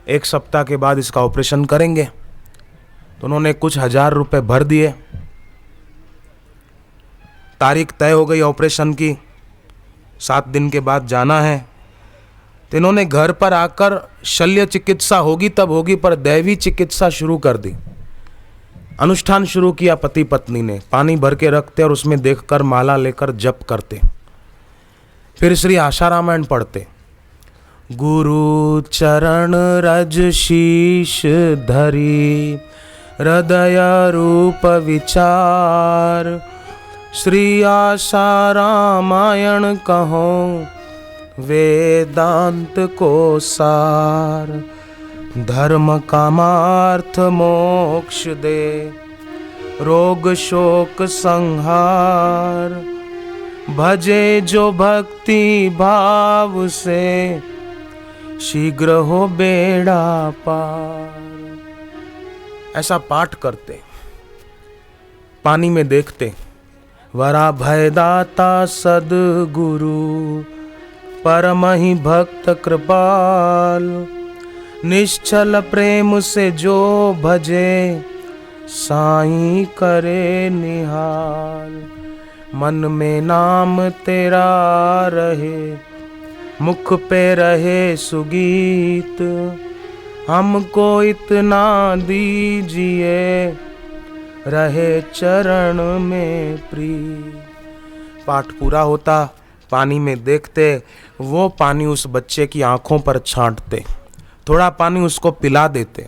Speaker 1: 1 सप्ताह के बाद इसका ऑपरेशन करेंगे। तो उन्होंने कुछ 1000 रुपये भर दिए। तारीख तय हो गई ऑपरेशन की, 7 दिन के बाद जाना है। तो इन्होंने घर पर आकर शल्य चिकित्सा होगी तब होगी, पर दैवी चिकित्सा शुरू कर दी। अनुष्ठान शुरू किया पति पत्नी ने। पानी भर के रखते और उसमें देखकर माला लेकर जप करते। फिर श्री आशा रामायण पढ़ते। गुरु चरण रज शीश धरी, हृदय रूप विचार, श्री आशा रामायण कहो, वेदांत को सार, धर्म कामार्थ मोक्ष दे, रोग शोक संहार, भजे जो भक्ति भाव से, शीघ्र हो बेड़ा पार। ऐसा पाठ करते, पानी में देखते। वरा भयदाता सद्गुरु, परमहि भक्त कृपाल, निश्चल प्रेम से जो भजे, साईं करे निहाल। मन में नाम तेरा रहे, मुख पे रहे सुगीत, हमको इतना दीजिए, रहे चरण में प्रीत। पाठ पूरा होता, पानी में देखते, वो पानी उस बच्चे की आंखों पर छांटते, थोड़ा पानी उसको पिला देते।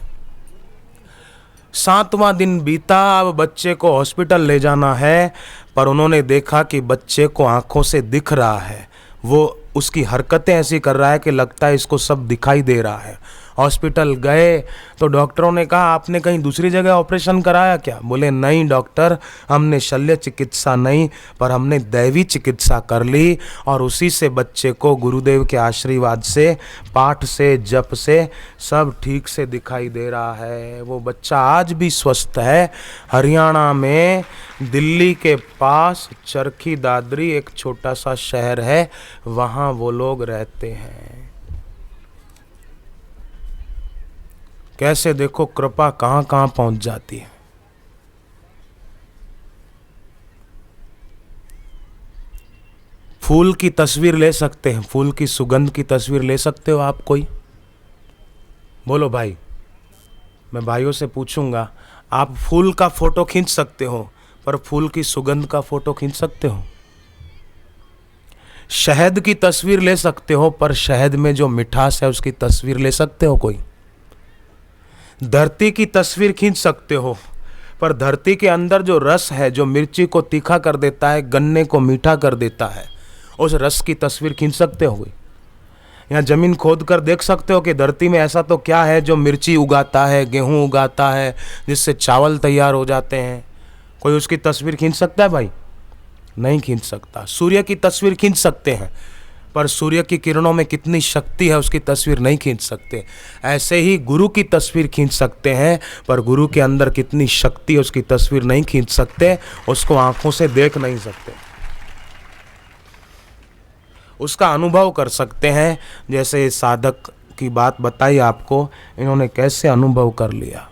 Speaker 1: 7वां दिन बीता, अब बच्चे को हॉस्पिटल ले जाना है, पर उन्होंने देखा कि बच्चे को आंखों से दिख रहा है। वो उसकी हरकतें ऐसी कर रहा है कि लगता है इसको सब दिखाई दे रहा है। हॉस्पिटल गए तो डॉक्टरों ने कहा आपने कहीं दूसरी जगह ऑपरेशन कराया क्या? बोले नहीं डॉक्टर, हमने शल्य चिकित्सा नहीं पर हमने दैवी चिकित्सा कर ली और उसी से बच्चे को गुरुदेव के आशीर्वाद से, पाठ से, जप से सब ठीक से दिखाई दे रहा है। वो बच्चा आज भी स्वस्थ है। हरियाणा में दिल्ली के पास चरखी दादरी एक छोटा सा शहर है, वहाँ वो लोग रहते हैं। कैसे देखो कृपा कहाँ कहाँ पहुँच जाती है। फूल की तस्वीर ले सकते हैं, फूल की सुगंध की तस्वीर ले सकते हो आप कोई? बोलो भाई, मैं भाइयों से पूछूंगा, आप फूल का फोटो खींच सकते हो पर फूल की सुगंध का फोटो खींच सकते हो? शहद की तस्वीर ले सकते हो पर शहद में जो मिठास है उसकी तस्वीर ले सकते हो कोई? धरती की तस्वीर खींच सकते हो पर धरती के अंदर जो रस है, जो मिर्ची को तीखा कर देता है, गन्ने को मीठा कर देता है, उस रस की तस्वीर खींच सकते हो कोई? यहाँ जमीन खोद कर देख सकते हो कि धरती में ऐसा तो क्या है जो मिर्ची उगाता है, गेहूं उगाता है, जिससे चावल तैयार हो जाते हैं? कोई उसकी तस्वीर खींच सकता है भाई? नहीं खींच सकता। सूर्य की तस्वीर खींच सकते हैं पर सूर्य की किरणों में कितनी शक्ति है उसकी तस्वीर नहीं खींच सकते। ऐसे ही गुरु की तस्वीर खींच सकते हैं पर गुरु के अंदर कितनी शक्ति है उसकी तस्वीर नहीं खींच सकते, उसको आंखों से देख नहीं सकते, उसका अनुभव कर सकते हैं। जैसे साधक की बात बताई आपको, इन्होंने कैसे अनुभव कर लिया।